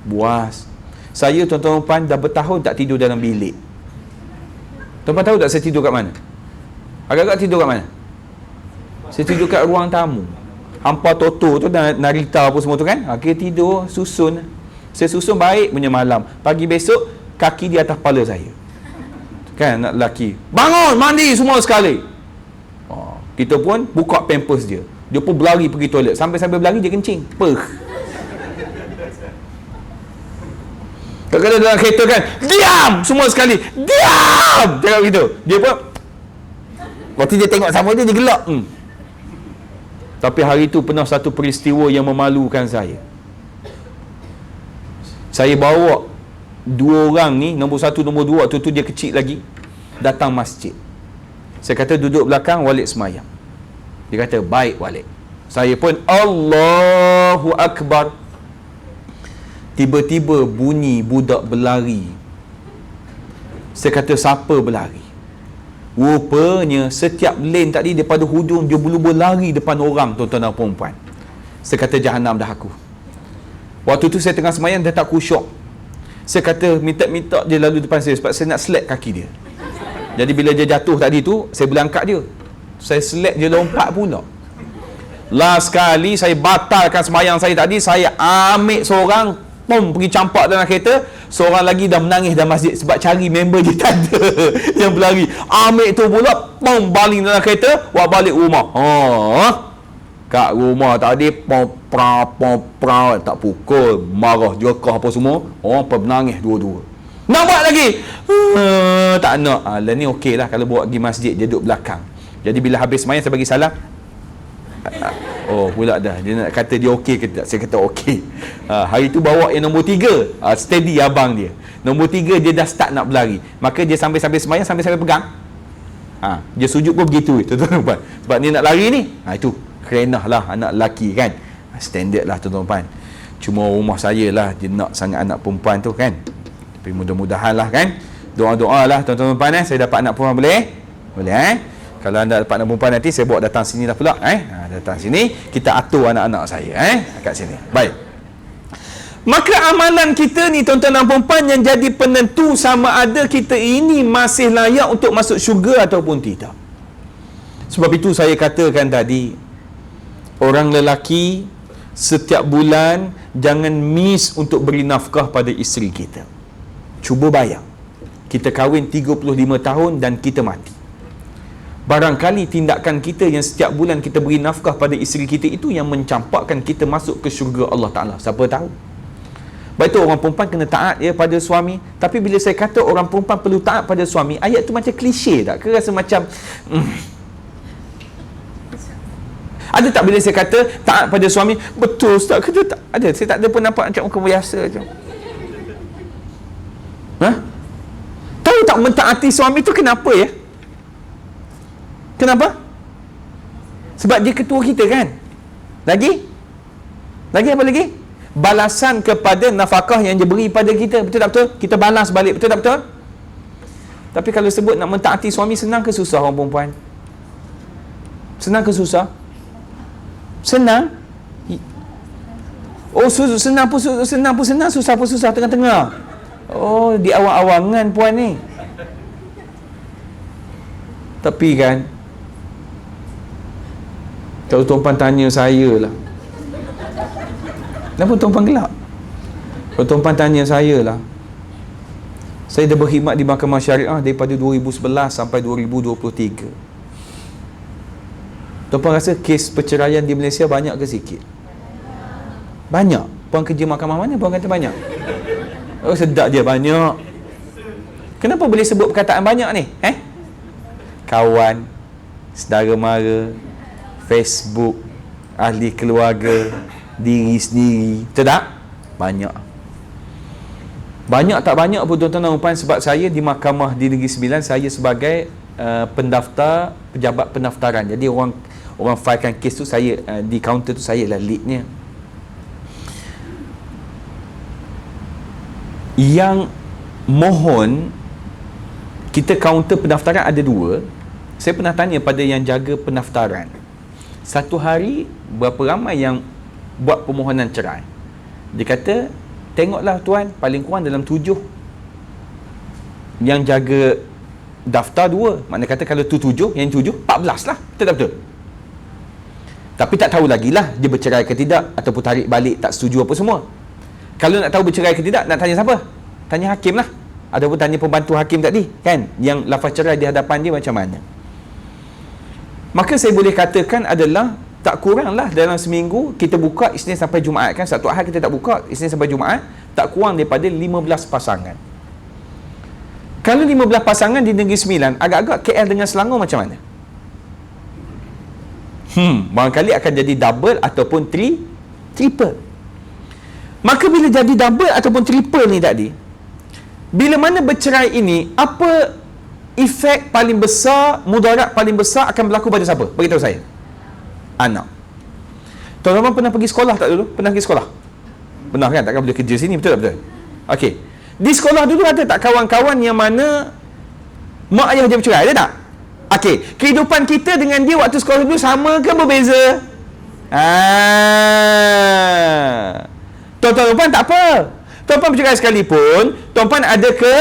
Buas. Saya tuan-tuan puan dah bertahun tak tidur dalam bilik. Tuan-tuan tahu tak saya tidur kat mana? Agak-agak tidur kat mana? Saya tidur kat ruang tamu. Hampa Toto tu, Narita apa semua tu kan? Akhirnya tidur, susun. Saya susun baik punya malam. Pagi besok, kaki di atas kepala saya. Kan anak lelaki, bangun mandi semua sekali. Kita pun buka pampers dia. Dia pun berlari pergi toilet. Sampai-sampai berlari dia kencing. Kadang-kadang dalam kereta kan, diam semua sekali. Diam. Cakap begitu. Dia pun waktu dia tengok sama dia gelak. Tapi hari tu pernah satu peristiwa yang memalukan saya. Saya bawa 2 orang ni, nombor 1, nombor 2, waktu tu dia kecil lagi, datang masjid. Saya kata duduk belakang, Walid semayang. Dia kata baik Walid. Saya pun Allahu Akbar. Tiba-tiba bunyi budak berlari. Saya kata siapa berlari? Rupanya setiap lane tadi daripada hujung dia berlari depan orang, tuan-tuan dan perempuan. Saya kata jahanam dah aku. Waktu tu saya tengah semayang, dia tak khusyuk. Saya kata minta-minta dia lalu depan saya sebab saya nak slap kaki dia. Jadi bila dia jatuh tadi tu, saya boleh angkat dia. Saya slap dia lompat pula. Last kali saya batalkan semayang saya tadi, saya ambil seorang, pergi campak dalam kereta. Seorang lagi dah menangis dalam masjid sebab cari member dia tak ada yang berlari. Ambil tu pula, baling dalam kereta, buat balik rumah. Kat rumah tadi pra tak pukul, marah jokah apa semua. Orang menangis dua-dua. Nak buat lagi? Tak nak. Lah ni okey lah kalau bawa pergi masjid, dia duduk belakang. Jadi bila habis semayang saya bagi salam. Pula dah. Dia nak kata dia okey ke tak? Saya kata okey. Hari tu bawa yang nombor 3. Steady abang dia. Nombor 3 dia dah start nak berlari. Maka dia sambil-sambil semayang, sambil-sambil pegang. Dia sujud pun begitu. Tuan-tuan. Sebab dia nak lari ni. Itu kerenah lah anak lelaki kan. Standard lah tuan-tuan. Cuma rumah saya lah dia nak sangat anak perempuan tu kan. Tapi mudah-mudahan lah kan. Doa-doa lah tuan-tuan saya dapat anak perempuan boleh? Boleh Kalau anda dapat anak perempuan nanti saya bawa datang sini lah pula datang sini kita atur anak-anak saya kat sini. Baik. Maka amalan kita ni tuan-tuan dan puan yang jadi penentu sama ada kita ini masih layak untuk masuk syurga ataupun tidak. Sebab itu saya katakan tadi, orang lelaki setiap bulan jangan miss untuk beri nafkah pada isteri kita. Cuba bayang, kita kahwin 35 tahun dan kita mati. Barangkali tindakan kita yang setiap bulan kita beri nafkah pada isteri kita itu yang mencampakkan kita masuk ke syurga Allah Ta'ala. Siapa tahu. Baik tu orang perempuan kena taat pada suami. Tapi bila saya kata orang perempuan perlu taat pada suami, ayat tu macam klise tak? Ke rasa macam ada tak bila saya kata taat pada suami? Betul Ustaz, kata tak ada. Saya tak ada pun nampak macam muka biasa je. Tahu tak mentaati suami tu kenapa ya? Kenapa? Sebab dia ketua kita kan? Lagi apa lagi? Balasan kepada nafkah yang dia beri pada kita. Betul tak betul? Kita balas balik. Betul tak betul? Tapi kalau sebut nak mentaati suami, senang ke susah orang perempuan? Senang ke susah? Senang? Oh, senang pun senang, susah pun susah, tengah-tengah. Oh, di awal-awangan puan ni. Tapi kan, kalau tuan-tuan tanya saya lah, kenapa tuan-tuan gelap? Kalau tuan-tuan tanya saya lah, saya dah berkhidmat di Mahkamah Syariah daripada 2011 sampai 2023. Tuan-tuan rasa kes perceraian di Malaysia banyak ke sikit? Banyak. Puan kerja mahkamah mana? Puan kata banyak. Oh, sedap dia banyak. Kenapa boleh sebut perkataan banyak ni? Kawan, saudara mara, Facebook, ahli keluarga, diri sendiri. Betul tak? Banyak. Banyak tak banyak pun tuan-tuan dan puan, sebab saya di Mahkamah di Negeri Sembilan, saya sebagai pendaftar, pejabat pendaftaran. Jadi orang filekan kes tu, saya di kaunter tu saya lah leadnya. Yang mohon, kita kaunter pendaftaran ada 2. Saya pernah tanya pada yang jaga pendaftaran, satu hari berapa ramai yang buat permohonan cerai? Dia kata, tengoklah tuan, paling kurang dalam 7 yang jaga daftar 2. Maknanya kata kalau tu 7, yang 7 14 lah. Betul tak betul? Tapi tak tahu lagi lah dia bercerai ke tidak, ataupun tarik balik tak setuju apa semua. Kalau nak tahu bercerai ke tidak, nak tanya siapa? Tanya hakim lah, ataupun tanya pembantu hakim tadi kan, yang lafaz cerai di hadapan dia macam mana. Maka saya boleh katakan adalah tak kurang lah dalam seminggu kita buka Isnin sampai Jumaat kan. Satu Ahad kita tak buka, Isnin sampai Jumaat, tak kurang daripada 15 pasangan. Kalau 15 pasangan di Negeri Sembilan, agak-agak KL dengan Selangor macam mana? Barangkali akan jadi double ataupun triple. Maka bila jadi double ataupun triple ni tadi, bila mana bercerai ini, apa efek paling besar, mudarat paling besar akan berlaku pada siapa? Beritahu saya. Anak. Tuan-tuan pernah pergi sekolah tak dulu? Pernah pergi sekolah? Pernah kan? Takkan boleh kerja sini, betul tak betul? Okey. Di sekolah dulu ada tak kawan-kawan yang mana mak ayah dia bercerai? Ada tak? Okey. Kehidupan kita dengan dia waktu sekolah dulu sama ke berbeza? Tuan-tuan tak apa. Tuan-tuan bercerai sekalipun, tuan-tuan ada ke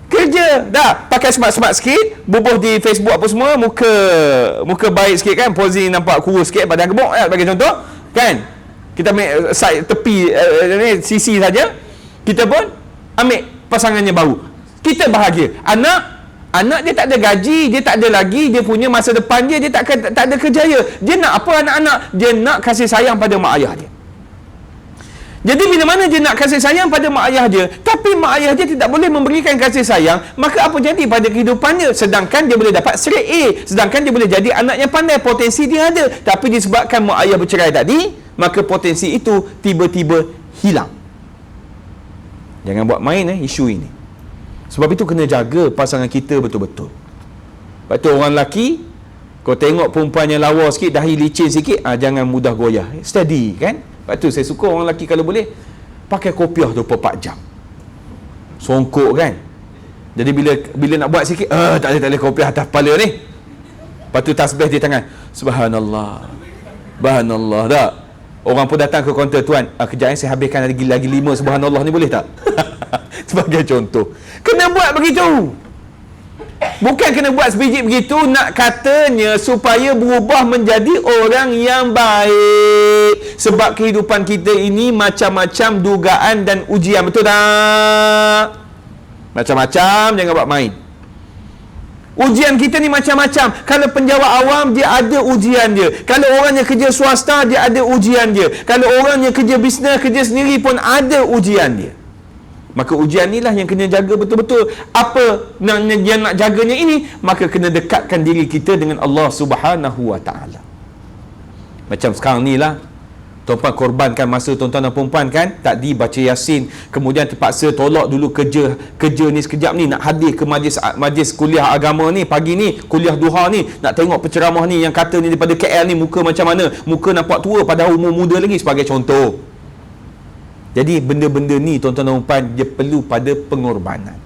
kerja dah, pakai smart-smart sikit, bubuh di Facebook apa semua, muka baik sikit kan, posing nampak kurus sikit, badan gemuk bagi contoh kan, kita ambil side tepi sisi saja, kita pun ambil pasangannya baru, kita bahagia. Anak dia tak ada gaji, dia tak ada lagi, dia punya masa depan dia tak ada kerjaya. Dia nak apa anak-anak? Dia nak kasih sayang pada mak ayah dia. Jadi bila mana dia nak kasih sayang pada mak ayah dia, tapi mak ayah dia tidak boleh memberikan kasih sayang, maka apa jadi pada kehidupannya? Sedangkan dia boleh dapat straight A, sedangkan dia boleh jadi anak yang pandai, potensi dia ada, tapi disebabkan mak ayah bercerai tadi, maka potensi itu tiba-tiba hilang. Jangan buat main isu ini. Sebab itu kena jaga pasangan kita betul-betul. Sebab tu orang lelaki Kau tengok perempuan yang lawa sikit, dahi licin sikit, jangan mudah goyah. Steady kan? Lepas tu saya suka orang lelaki kalau boleh pakai kopiah 24 jam. Songkok kan? Jadi bila nak buat sikit, tak boleh kopiah atas kepala ni. Lepas tu tasbih di tangan. Subhanallah. Subhanallah. Tak? Orang pun datang ke kaunter, tuan, kejap saya habiskan lagi 5 subhanallah ni, boleh tak? Sebagai contoh. Kena buat begitu. Bukan kena buat sebiji begitu, nak katanya supaya berubah menjadi orang yang baik. Sebab kehidupan kita ini macam-macam dugaan dan ujian. Betul tak? Macam-macam, jangan buat main. Ujian kita ni macam-macam. Kalau penjawat awam, dia ada ujian dia. Kalau orang yang kerja swasta, dia ada ujian dia. Kalau orang yang kerja bisnes, kerja sendiri pun ada ujian dia. Maka ujian inilah yang kena jaga betul-betul. Apa yang nak jaganya ini? Maka kena dekatkan diri kita dengan Allah Subhanahu Wa Ta'ala. Macam sekarang ni lah, tuan-puan korbankan masa tuan-tuan dan perempuan kan, tak dibaca Yasin, kemudian terpaksa tolak dulu kerja ni sekejap ni, nak hadir ke majlis kuliah agama ni, pagi ni, kuliah duha ni, nak tengok penceramah ni yang kata ni daripada KL ni, muka macam mana, muka nampak tua padahal umur muda lagi, sebagai contoh. Jadi benda-benda ni tuan-tuan dan puan, dia perlu pada pengorbanan.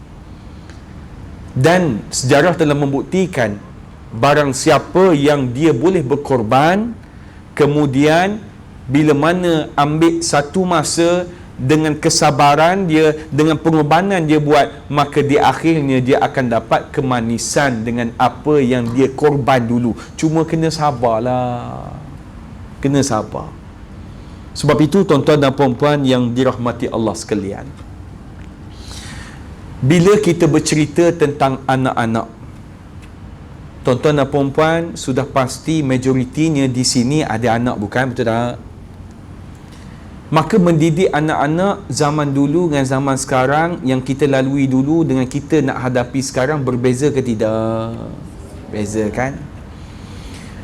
Dan sejarah telah membuktikan barang siapa yang dia boleh berkorban, kemudian bila mana ambil satu masa dengan kesabaran dia, dengan pengorbanan dia buat, maka di akhirnya dia akan dapat kemanisan dengan apa yang dia korban dulu. Cuma kena sabarlah. Kena sabar. Sebab itu tuan-tuan dan puan-puan yang dirahmati Allah sekalian, bila kita bercerita tentang anak-anak, tuan-tuan dan puan-puan sudah pasti majoritinya di sini ada anak, bukan? Betul tak? Maka mendidik anak-anak zaman dulu dengan zaman sekarang, yang kita lalui dulu dengan kita nak hadapi sekarang, berbeza ke tidak? Beza kan?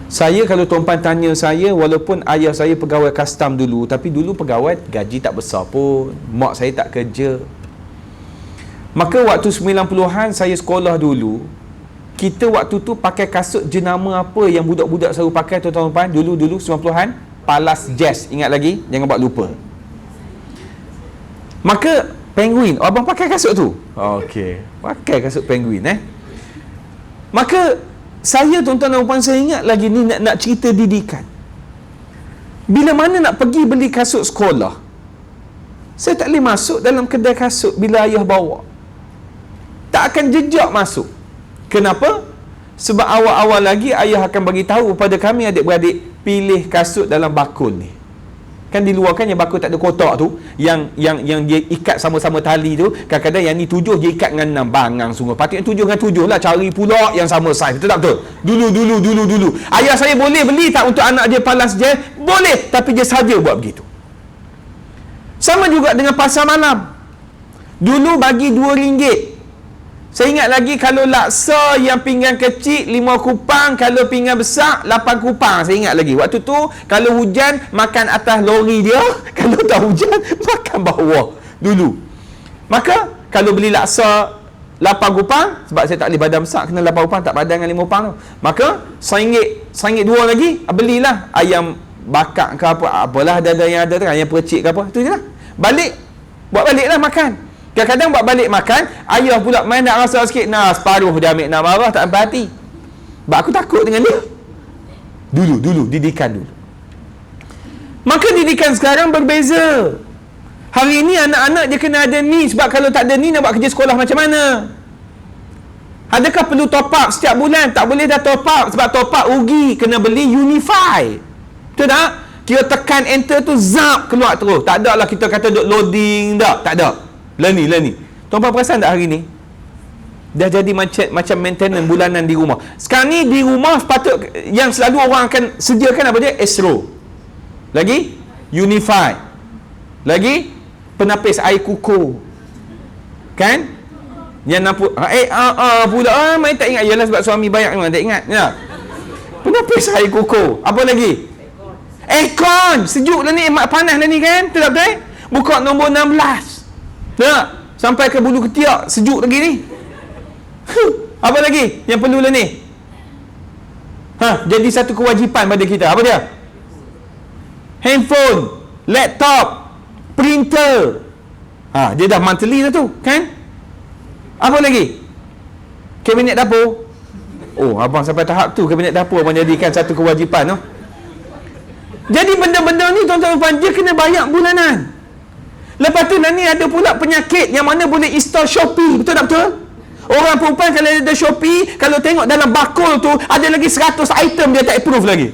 Saya, kalau tuan-puan tanya saya, walaupun ayah saya pegawai custom dulu, tapi dulu pegawai gaji tak besar pun, mak saya tak kerja. Maka waktu 90-an saya sekolah dulu, kita waktu tu pakai kasut jenama apa yang budak-budak selalu pakai tuan-tuan? Dulu 90-an, Palas Jazz, ingat lagi? Jangan buat lupa. Maka Penguin, abang pakai kasut tu? Okey, pakai kasut Penguin Maka saya, tuan-tuan dan puan, saya ingat lagi ni nak cerita didikan. Bila mana nak pergi beli kasut sekolah, saya tak boleh masuk dalam kedai kasut bila ayah bawa. Tak akan jejak masuk. Kenapa? Sebab awal-awal lagi ayah akan bagi tahu kepada kami adik-beradik, pilih kasut dalam bakul ni. Kan di luar kan yang bakul tak ada kotak tu, yang dia ikat sama-sama tali tu, kadang-kadang yang ni 7 dia ikat dengan 6, bangang sungguh. Patutnya 7 dengan 7 lah, cari pula yang sama saiz. Betul tak betul? Dulu. Ayah saya boleh beli tak untuk anak dia Palas Jazz? Boleh, tapi dia saja buat begitu. Sama juga dengan pasar malam. Dulu bagi RM2. Saya ingat lagi, kalau laksa yang pinggan kecil 5 kupang, kalau pinggan besar 8 kupang. Saya ingat lagi. Waktu tu kalau hujan makan atas lori dia, kalau tak hujan makan bawah dulu. Maka kalau beli laksa 8 kupang, sebab saya tak boleh badan besar, kena 8 kupang, tak badan dengan 5 kupang tu. Maka RM1 2 lagi, belilah ayam bakar ke apalah ada yang ada tu, ayam percik ke apa, tu je lah. Buat baliklah makan. Kadang-kadang buat balik makan, ayah pula main nak rasa sikit, separuh dia ambil, nak marah, tak sampai hati. Sebab aku takut dengan dia. Dulu, didikan dulu. Maka didikan sekarang berbeza. Hari ini anak-anak dia kena ada ni, sebab kalau tak ada ni nak buat kerja sekolah macam mana? Adakah perlu top up setiap bulan? Tak boleh dah top up, sebab top up rugi, kena beli Unify. Betul tak? Kira tekan enter tu, zap, keluar terus. Tak ada lah kita kata duk loading, tak ada. Learning. Tuan-tuan perasan tak hari ni? Dah jadi macam maintenance bulanan di rumah. Sekarang ni di rumah sepatut yang selalu orang akan sediakan apa dia? Astro. Lagi? Unify. Lagi? Penapis air kuku. Kan? Yang nampak pula main tak ingat. Yalah sebab suami banyak memang tak ingat. Ya. Penapis air kuku. Apa lagi? Aircon. Sejuk dah ni, panas dah ni kan? Betul tak? Buka nombor 16. Tak? Sampai ke bulu ketiak, sejuk lagi ni. Apa lagi yang perlu lah ni? Jadi satu kewajipan pada kita. Apa dia? Handphone, laptop, printer. Dia dah monthly dah tu, kan? Apa lagi? Kabinet dapur. Oh, abang sampai tahap tu, kabinet dapur abang jadikan satu kewajipan tu. Jadi benda-benda ni tuan-tuan puan, dia kena bayar bulanan. Lepas tu ni ada pula penyakit yang mana boleh install Shopee. Betul tak betul? Orang perempuan kalau ada Shopee, kalau tengok dalam bakul tu ada lagi 100 item dia tak approve lagi.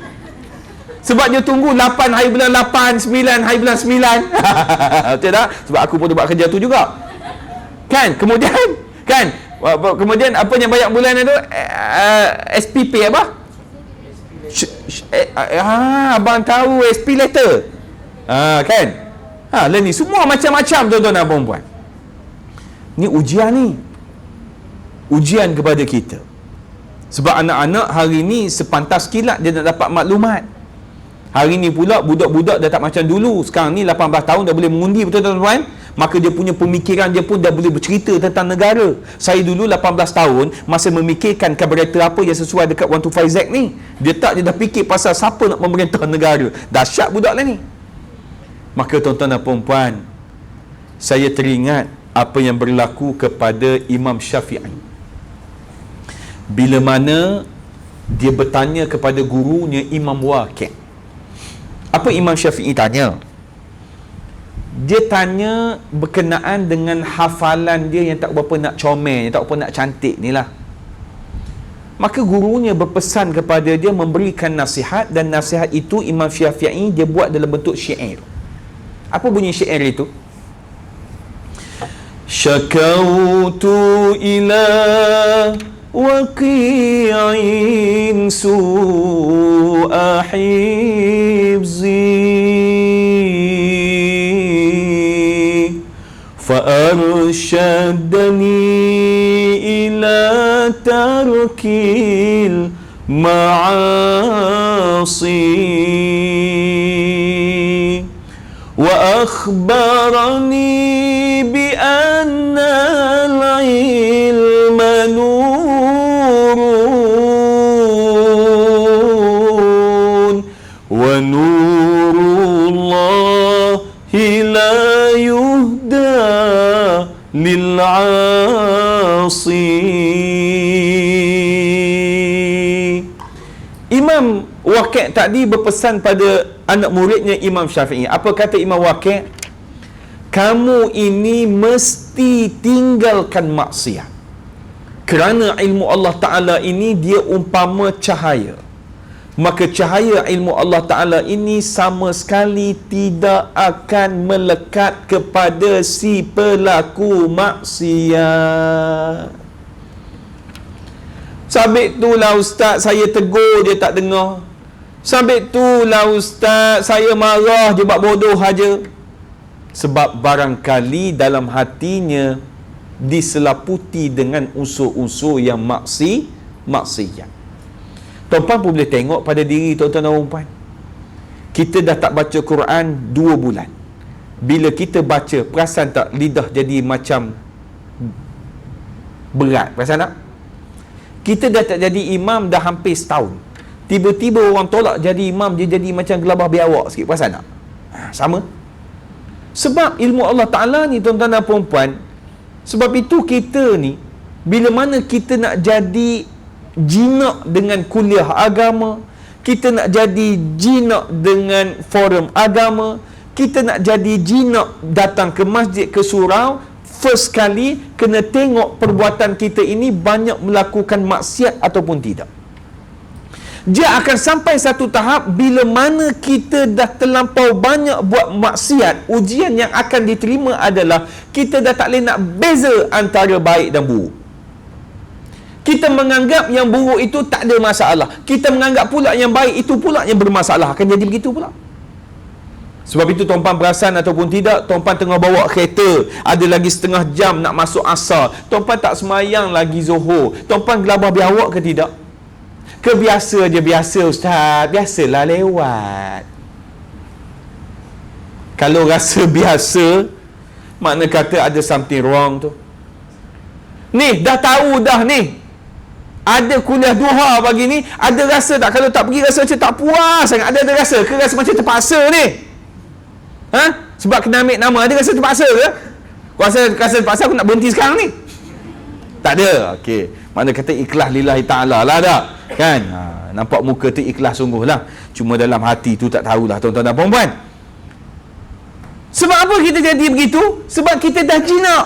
Sebab dia tunggu 8 hari bulan 8, 9 hari bulan 9. Betul tak? Sebab aku pun buat kerja tu juga. Kan? Kemudian apa yang banyak bulan tu? SPP apa? Abang tahu SP letter. Kan? Ni semua macam-macam tuan-tuan dan puan-puan. Ni ujian ni. Ujian kepada kita. Sebab anak-anak hari ni sepantas kilat dia nak dapat maklumat. Hari ni pula budak-budak dah tak macam dulu. Sekarang ni 18 tahun dah boleh mengundi, betul tuan-tuan? Maka dia punya pemikiran dia pun dah boleh bercerita tentang negara. Saya dulu 18 tahun masa memikirkan kabareta apa yang sesuai dekat 125Z ni. Dia dah fikir pasal siapa nak memerintah negara. Dahsyat budak lah ni. Maka tuan-tuan dan puan-puan, saya teringat apa yang berlaku kepada Imam Syafi'i. Bila mana dia bertanya kepada gurunya Imam Waqi'. Apa Imam Syafi'i tanya? Dia tanya berkenaan dengan hafalan dia yang tak berapa nak comel, yang tak berapa nak cantik ni lah. Maka gurunya berpesan kepada dia, memberikan nasihat, dan nasihat itu Imam Syafi'i dia buat dalam bentuk syair. Apa bunyi syair itu? Syakautu ila waqi'in su'a hifzi فأرشدني إلى ترك المعاصي وأخبرني بأن العلم نور ونور الله لا يهدى للعاصي. Imam Waqi' tadi berpesan pada anak muridnya Imam Syafi'i. Apa kata Imam Waqi'? Kamu ini mesti tinggalkan maksiat. Kerana ilmu Allah Ta'ala ini dia umpama cahaya. Maka cahaya ilmu Allah Ta'ala ini sama sekali tidak akan melekat kepada si pelaku maksiat. Sampai itulah ustaz saya tegur dia tak dengar. Sampai itulah ustaz saya marah dia buat bodoh aja. Sebab barangkali dalam hatinya diselaputi dengan unsur-unsur yang maksiat. Tuan-tuan pun boleh tengok pada diri tuan-tuan dan puan. Kita dah tak baca Quran 2 bulan. Bila kita baca, perasan tak lidah jadi macam berat? Perasan tak? Kita dah tak jadi imam dah hampir setahun. Tiba-tiba orang tolak jadi imam, dia jadi macam gelabah biawak sikit. Perasan tak? Sama. Sebab ilmu Allah Ta'ala ni tuan-tuan dan puan-puan, sebab itu kita ni, bila mana kita nak jadi jinak dengan kuliah agama, kita nak jadi jinak dengan forum agama, kita nak jadi jinak datang ke masjid, ke surau, first kali kena tengok perbuatan kita ini banyak melakukan maksiat ataupun tidak. Dia akan sampai satu tahap bila mana kita dah terlampau banyak buat maksiat, ujian yang akan diterima adalah kita dah tak boleh nak beza antara baik dan buruk. Kita menganggap yang buruk itu tak ada masalah. Kita menganggap pula yang baik itu pula yang bermasalah. Akan jadi begitu pula. Sebab itu tuan-puan perasan ataupun tidak, tuan-puan tengah bawa kereta, ada lagi setengah jam nak masuk asar, tuan-puan tak semayang lagi Zuhur, tuan-puan gelabah biawak ke tidak? Ke biasa je, biasa ustaz, biasalah lewat. Kalau rasa biasa, makna kata ada something wrong tu. Ni dah tahu dah ni, Ada kuliah duha pagi ni, ada rasa tak? Kalau tak pergi rasa macam tak puas sangat. Ada rasa ke rasa macam terpaksa ni? Ha? Sebab kena ambil nama, ada rasa terpaksa ke? Rasa terpaksa aku nak berhenti sekarang ni? Tak ada. Okey. Mana kata ikhlas lillahi ta'ala lah dah. Kan? Nampak muka tu ikhlas sungguh lah. Cuma dalam hati tu tak tahulah tuan-tuan dan puan-puan. Sebab apa kita jadi begitu? Sebab kita dah jinak.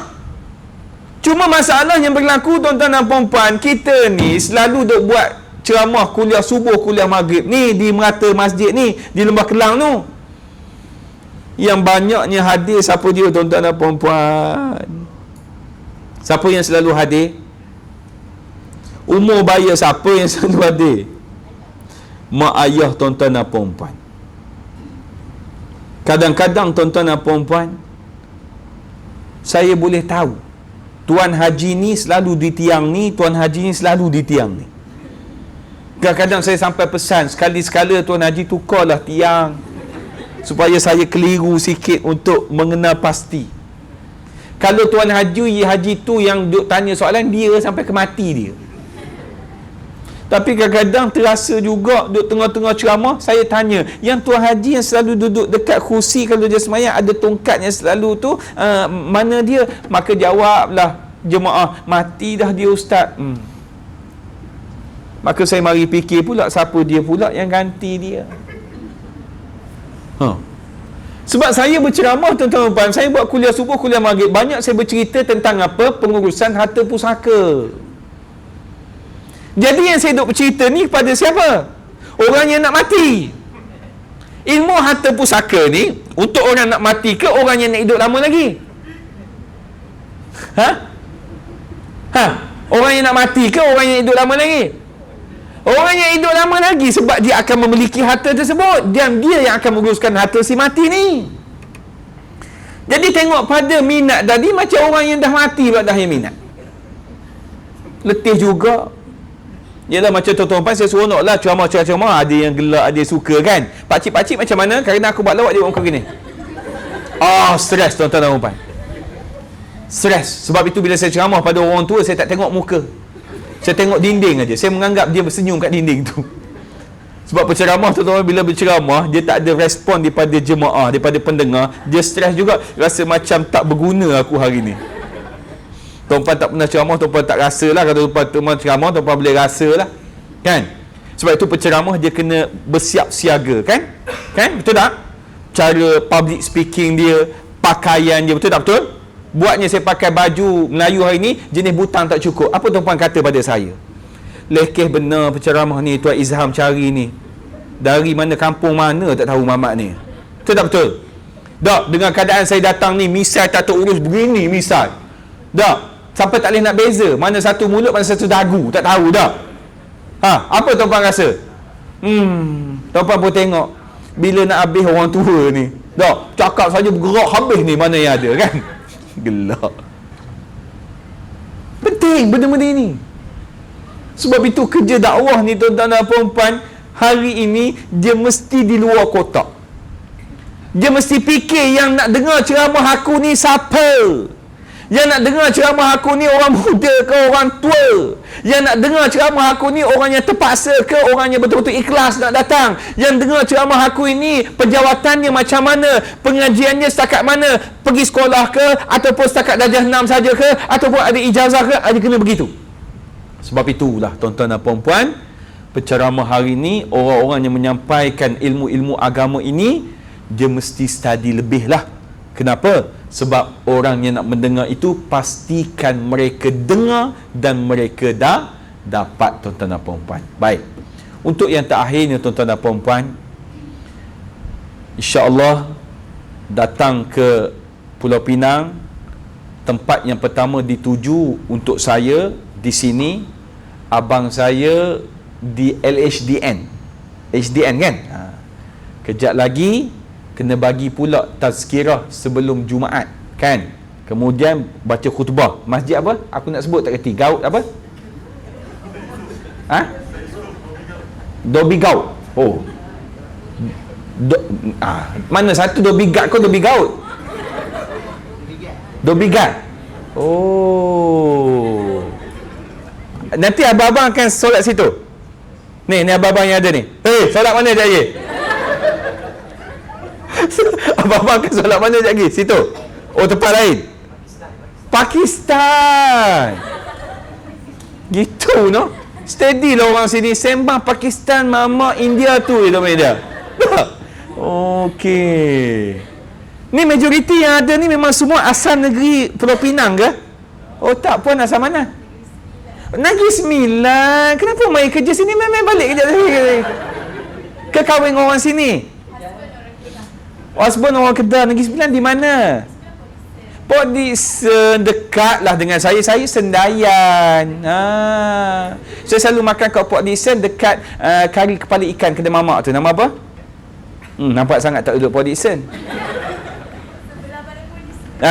Cuma masalah yang berlaku tuan-tuan dan puan-puan, kita ni selalu duk buat ceramah kuliah subuh, kuliah maghrib ni di merata masjid ni, di Lembah Kelang tu. Yang banyaknya hadir siapa dia tuan-tuan dan puan-puan? Siapa yang selalu hadir? Umur baya siapa yang selalu hadir? Mak ayah tuan-tuan dan puan-puan. Kadang-kadang tuan-tuan dan puan-puan, saya boleh tahu tuan haji ni selalu di tiang ni, tuan haji ni selalu di tiang ni. Kadang-kadang saya sampai pesan, sekali-sekala tuan haji tukarlah tiang supaya saya keliru sikit untuk mengenal pasti. Kalau tuan haji tu yang duk tanya soalan, dia sampai ke mati dia. Tapi kadang-kadang terasa juga duduk tengah-tengah ceramah, saya tanya, yang tuan haji yang selalu duduk dekat kursi kalau dia semayang ada tongkat yang selalu tu, mana dia? Maka jawablah jemaah, mati dah dia ustaz. Maka saya mari fikir pula, siapa dia pula yang ganti dia? Sebab saya berceramah tuan-tuan dan puan, saya buat kuliah subuh, kuliah maghrib, banyak saya bercerita tentang apa? Pengurusan harta pusaka. Jadi yang saya duk bercerita ni kepada siapa? Orang yang nak mati. Ilmu harta pusaka ni untuk orang nak mati ke orang yang nak hidup lama lagi? Orang yang nak mati ke orang yang hidup lama lagi? Orang yang hidup lama lagi, sebab dia akan memiliki harta tersebut, dan dia yang akan menguruskan harta si mati ni. Jadi tengok pada minat tadi, macam orang yang dah mati pula dah yang minat. Letih juga. Yalah, macam tuan-tuan saya seronok lah ceramah-ceramah, ada yang gelak, ada yang suka kan. Pakcik-pakcik macam mana? Kerana aku buat lawak dia muka gini. Stres tuan-tuan dan puan. Stres. Sebab itu bila saya ceramah pada orang tua, saya tak tengok muka. Saya tengok dinding aja. Saya menganggap dia bersenyum kat dinding tu. Sebab penceramah tuan-tuan bila berceramah, dia tak ada respon daripada jemaah, daripada pendengar. Dia stres juga. Rasa macam tak berguna aku hari ni. Tuan-tuan tak pernah ceramah, tuan-tuan tak rasa lah. Kalau tuan-tuan ceramah, tuan-tuan boleh rasa lah. Kan? Sebab itu penceramah dia kena bersiap siaga. Kan? Kan? Betul tak? Cara public speaking dia, pakaian dia. Betul tak? Betul? Buatnya saya pakai baju Melayu hari ni, jenis butang tak cukup. Apa tuan-tuan kata pada saya? Lekeh benar penceramah ni, Tuan Izham cari ni. Dari mana, kampung mana tak tahu mamat ni. Betul tak? Betul? Tak? Dengan keadaan saya datang ni, misal tak terurus begini misal. Tak? Sampai tak boleh nak beza mana satu mulut, mana satu dagu. Tak tahu dah. Apa tuan-puan rasa? Tuan-puan pun tengok, bila nak habis orang tua ni, tak, cakap saja bergerak habis ni, mana yang ada kan? Gelak. Penting benda-benda ini. Sebab itu kerja dakwah ni tuan-tuan dan puan-puan, hari ini dia mesti di luar kotak. Dia mesti fikir yang nak dengar ceramah aku ni siapa? Yang nak dengar ceramah aku ni orang muda ke orang tua? Yang nak dengar ceramah aku ni orang yang terpaksa ke orang yang betul-betul ikhlas nak datang? Yang dengar ceramah aku ini pejawatannya macam mana? Pengajiannya setakat mana? Pergi sekolah ke? Ataupun setakat darjah 6 saja ke? Ataupun ada ijazah ke? Ada kena begitu. Sebab itulah tuan-tuan dan puan-puan, penceramah hari ini, orang-orang yang menyampaikan ilmu-ilmu agama ini, dia mesti study lebih lah. Kenapa? Sebab orang yang nak mendengar itu, pastikan mereka dengar dan mereka dah dapat tuan-tuan dan puan-puan. Baik. Untuk yang terakhirnya tuan-tuan dan puan-puan, insya-Allah datang ke Pulau Pinang, tempat yang pertama dituju untuk saya di sini, abang saya di LHDN. HDN kan? Kejap lagi kena bagi pula tazkirah sebelum Jumaat kan. Kemudian baca khutbah. Masjid apa? Aku nak sebut tak kerti. Gaut apa? Dobi Gaut. Mana satu Dobi Gat kau Dobi Gaut? Dobi Gat. Nanti abang-abang akan solat situ. Ni abang-abang yang ada ni. Solat mana sekejap lagi? Abang-abang akan solat mana sekejap lagi? Situ. Oh, tempat lain. Pakistan. Gitu, no? Steady lah orang sini. Sembang Pakistan, mama India tu je media. Okey. Ni majoriti yang ada ni memang semua asal negeri Pulau Pinang ke? Oh, tak pun asal mana? Negeri Sembilan. Kenapa main kerja sini? Main balik kerja sini. Ke kahwin orang sini? Husband orang Kedah. Negeri Sembilan di mana? Port Dickson. Dekat lah dengan saya. Saya Sendayan. Saya selalu makan kat Port Dickson dekat kari kepala ikan kedai mamak tu. Nama apa? Nampak sangat tak duduk Port Dickson.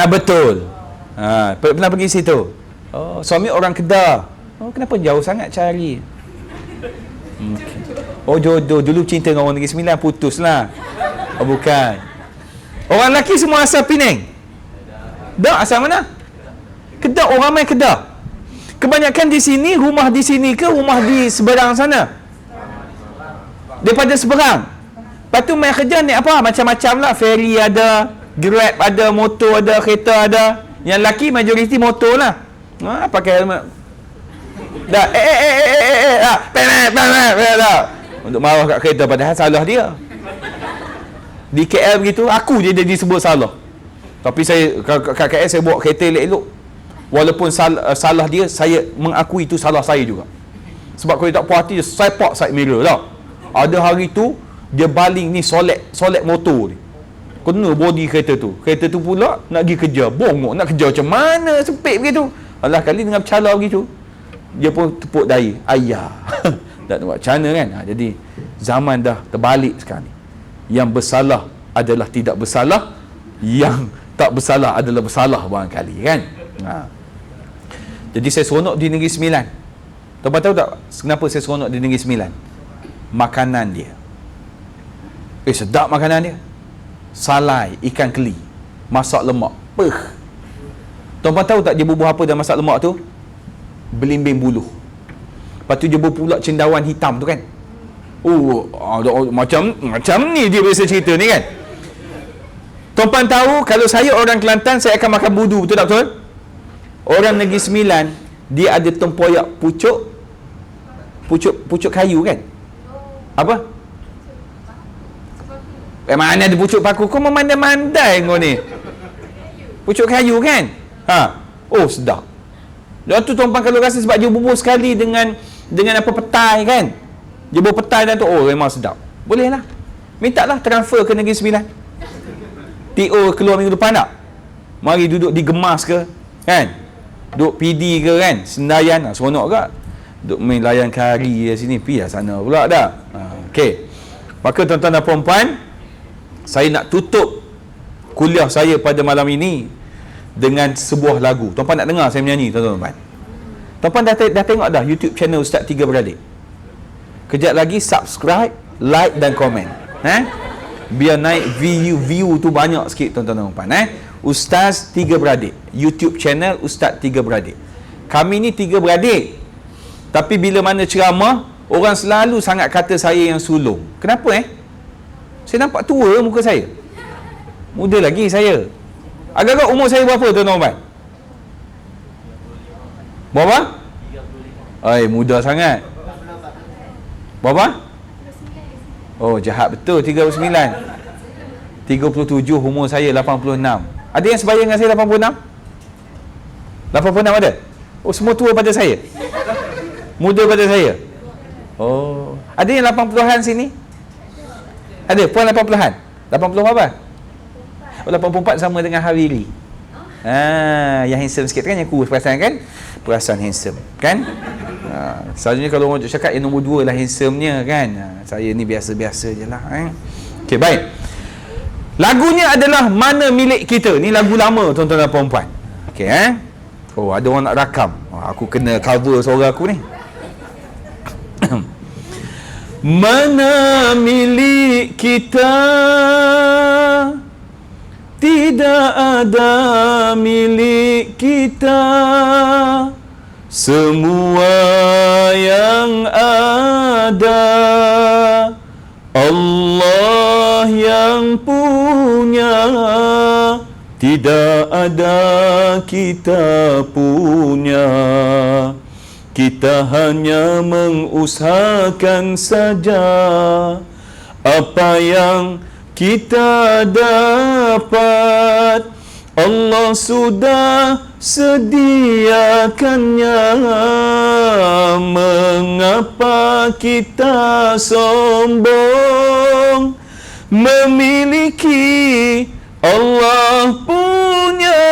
Betul. Pernah pergi situ. Oh, suami orang Kedah. Oh, kenapa jauh sangat cari? Okay. Oh, jodoh. Dulu cinta dengan orang Negeri Sembilan, putuslah. Oh, bukan. Orang lelaki semua asal Penang. Dah, asal mana? Kedah. Orang ramai Kedah. Kebanyakan di sini, rumah di sini ke rumah di seberang sana? Daripada seberang. Lepas tu main kerja ni apa? Macam-macam lah. Ferry ada, Grab ada, motor ada, kereta ada. Yang lelaki majoriti motor lah. Pakai helmet. Dah. Untuk marah kat kereta, padahal salah dia. Di KL begitu, aku je dia disebut salah. Tapi saya kat KL saya bawa kereta elok-elok. Walaupun salah dia, saya mengakui itu salah saya juga. Sebab kalau dia tak puas hati, dia sepak side mirror tau. Ada hari tu dia baling ni solek motor ni. Kena body kereta tu. Kereta tu pula nak pergi kerja. Bongok nak kerja macam mana, sempit begitu. Alah kali dengan bercala begitu. Dia pun tepuk dahi. Ayah. Tak tahu macam mana kan. Jadi zaman dah terbalik sekarang ni. Yang bersalah adalah tidak bersalah. Yang tak bersalah adalah bersalah barangkali kan. Jadi saya seronok di Negeri Sembilan. Tuan-tuan tahu tak kenapa saya seronok di Negeri Sembilan? Makanan dia. Sedap makanan dia. Salai, ikan keli, masak lemak. Tuan-tuan tahu tak dia bubuh apa dalam masak lemak tu? Belimbing buluh. Lepas tu dia bubuh pula cendawan hitam tu kan. Macam ni dia biasa cerita ni kan. Tuan-tuan tahu kalau saya orang Kelantan, saya akan makan budu, betul tak betul? Orang Negeri Sembilan, dia ada tempoyak pucuk kayu kan? Apa? Mana ada pucuk paku? Kau memandai-mandai kau ni. Pucuk kayu kan? Oh, sedap. Dan tu tuan-tuan kalau rasa sebab dia bubuh sekali dengan apa petai kan? Dia bubuh petai dan tu, memang sedap. Boleh lah. Minta lah transfer ke Negeri Sembilan. TO keluar minggu depan tak? Mari duduk di Gemas ke? Kan? Duduk PD ke kan? Sendayan. Seronok ke? Duduk main layan kari sini. Pergi lah sana pula dah. Okey. Maka tuan-tuan dan puan-puan, saya nak tutup kuliah saya pada malam ini dengan sebuah lagu. Tuan-tuan nak dengar saya menyanyi, tuan-tuan? Tuan-tuan dah tengok dah YouTube channel Ustaz Tiga Beradik? Kejap lagi subscribe, like dan komen. Biar naik view tu banyak sikit, tuan-tuan dan puan. Ustaz Tiga Beradik, YouTube channel Ustaz Tiga Beradik. Kami ni tiga beradik. Tapi bila mana ceramah, orang selalu sangat kata saya yang sulung. Kenapa Saya nampak tua muka saya. Muda lagi saya. Agak-agak umur saya berapa tuan-tuan? Berapa? Muda sangat. Berapa? Oh, jahat betul. 39. 37 umur saya 86. Ada yang sebayang dengan saya 86? 86 ada? Oh, semua tua pada saya. Muda pada saya. Oh, ada yang 80-an sini? Ada, puan 80-an? 80 apa? 84 sama dengan Hariri. Yang handsome sikit kan, yang kurus perasan kan? Perasan handsome kan? Selalunya kalau orang cakap yang nombor 2 lah handsome-nya kan. Saya ni biasa-biasa je lah. Okey, baik. Lagunya adalah Mana Milik Kita. Ni lagu lama tuan-tuan dan puan-puan. Okey, oh, ada orang nak rakam. Aku kena cover suara aku ni. Mana milik kita, tidak ada milik kita semua yang ada Allah yang punya, tidak ada kita punya. Kita hanya mengusahakan saja apa yang kita dapat. Allah sudah sediakannya. Mengapa kita sombong memiliki Allah punya?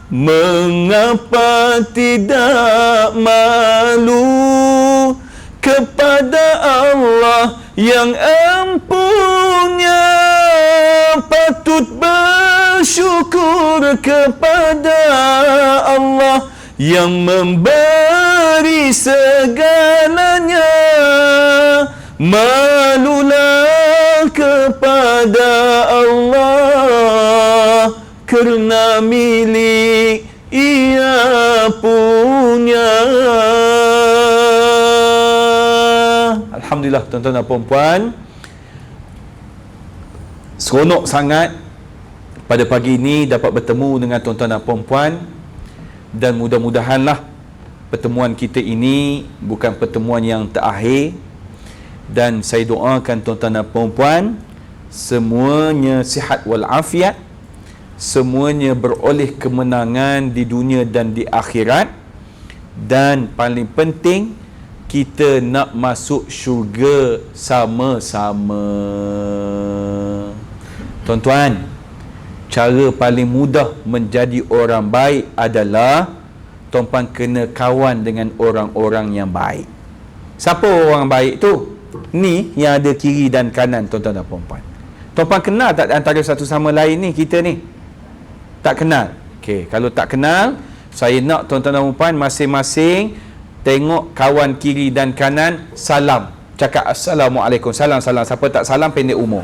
Mengapa tidak malu kepada Allah yang empunya? Patut bersyukur kepada Allah yang memberi segalanya. Malulah kepada Allah kerana milik Ia punya. Alhamdulillah tuan-tuan dan puan-puan, seronok sangat pada pagi ini dapat bertemu dengan tuan-tuan dan puan-puan, dan mudah-mudahanlah pertemuan kita ini bukan pertemuan yang terakhir, dan saya doakan tuan-tuan dan puan-puan semuanya sihat walafiat, semuanya beroleh kemenangan di dunia dan di akhirat, dan paling penting kita nak masuk syurga sama-sama. Tuan-tuan, cara paling mudah menjadi orang baik adalah tuan-tuan kena kawan dengan orang-orang yang baik. Siapa orang baik tu? Ni yang ada kiri dan kanan tuan-tuan dan puan-puan. Tuan-puan kenal tak antara satu sama lain ni kita ni? Tak kenal? Okey, kalau tak kenal, saya nak tuan-tuan dan puan-puan masing-masing tengok kawan kiri dan kanan, salam. Cakap Assalamualaikum. Salam. Siapa tak salam pendek umur.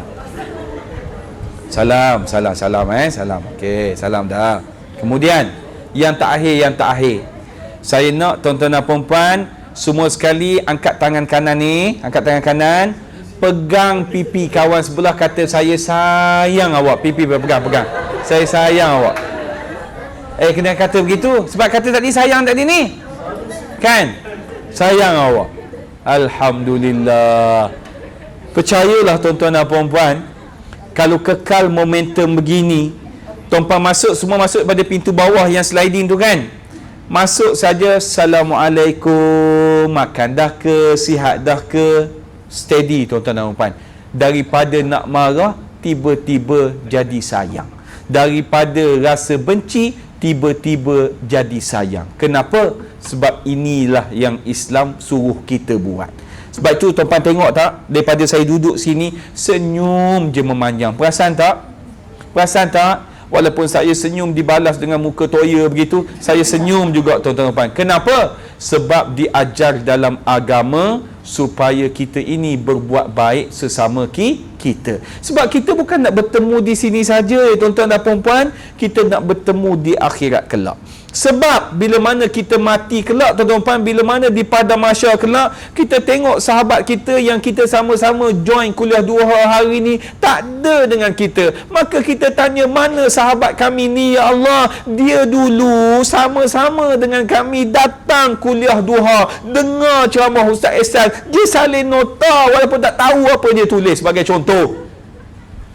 Salam. Salam. Okey, salam dah. Kemudian yang terakhir. Saya nak tuan-tuan dan puan-puan semua sekali angkat tangan kanan ni, pegang pipi kawan sebelah, kata saya sayang awak. Pipi pegang. Saya sayang awak. Kena kata begitu. Sebab kata tadi sayang tadi ni. Kan? Sayang awak. Alhamdulillah. Percayalah tuan-tuan dan puan-puan, kalau kekal momentum begini, tuan-puan semua masuk pada pintu bawah yang sliding tu kan. Masuk saja, Assalamualaikum, makan dah ke, sihat dah ke, steady tuan-tuan dan puan-puan. Daripada nak marah, tiba-tiba jadi sayang. Daripada rasa benci, tiba-tiba jadi sayang. Kenapa? Sebab inilah yang Islam suruh kita buat. Sebab itu tuan-tuan tengok tak, daripada saya duduk sini, senyum je memanjang. Perasan tak? Walaupun saya senyum dibalas dengan muka toya begitu, saya senyum juga tuan-tuan dan puan. Kenapa? Sebab diajar dalam agama supaya kita ini berbuat baik sesama kita. Sebab kita bukan nak bertemu di sini saja tuan-tuan dan puan-puan, kita nak bertemu di akhirat kelak. Sebab bila mana kita mati kelak tuan-tuan dan puan, bila mana di padang mahsyar kelak, kita tengok sahabat kita yang kita sama-sama join kuliah 2 hari ni tak ada dengan kita. Maka kita tanya, mana sahabat kami ni ya Allah? Dia dulu sama-sama dengan kami datang kuliah 2, dengar ceramah Ustaz Ehsan, dia salin nota walaupun tak tahu apa dia tulis sebagai contoh.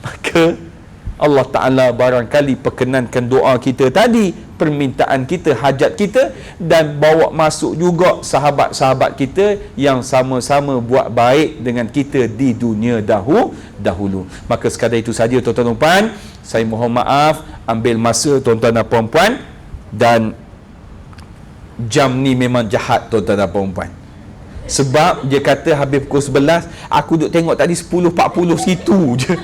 Maka Allah Ta'ala barangkali perkenankan doa kita tadi, permintaan kita, hajat kita, dan bawa masuk juga sahabat-sahabat kita yang sama-sama buat baik dengan kita di dunia dahulu. Maka sekadar itu saja tuan-tuan dan puan, saya mohon maaf ambil masa tuan-tuan dan puan-puan, dan jam ni memang jahat tuan-tuan dan puan-puan. Sebab dia kata habis pukul 11, aku duk tengok tadi 10.40 situ je.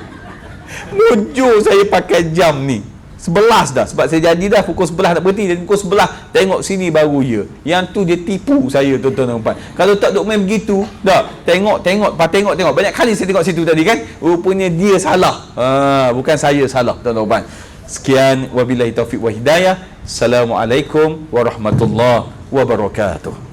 Mujur saya pakai jam ni 11 dah. Sebab saya janji dah pukul 11 nak berhenti, dan pukul 11 tengok sini baru ya. Yang tu dia tipu saya tuan-tuan dan puan. Kalau tak duk main begitu dah, tengok banyak kali saya tengok situ tadi kan, rupanya dia salah. Bukan saya salah tuan-tuan dan puan. Sekian, wabillahi taufiq wa hidayah. Assalamualaikum warahmatullahi wabarakatuh.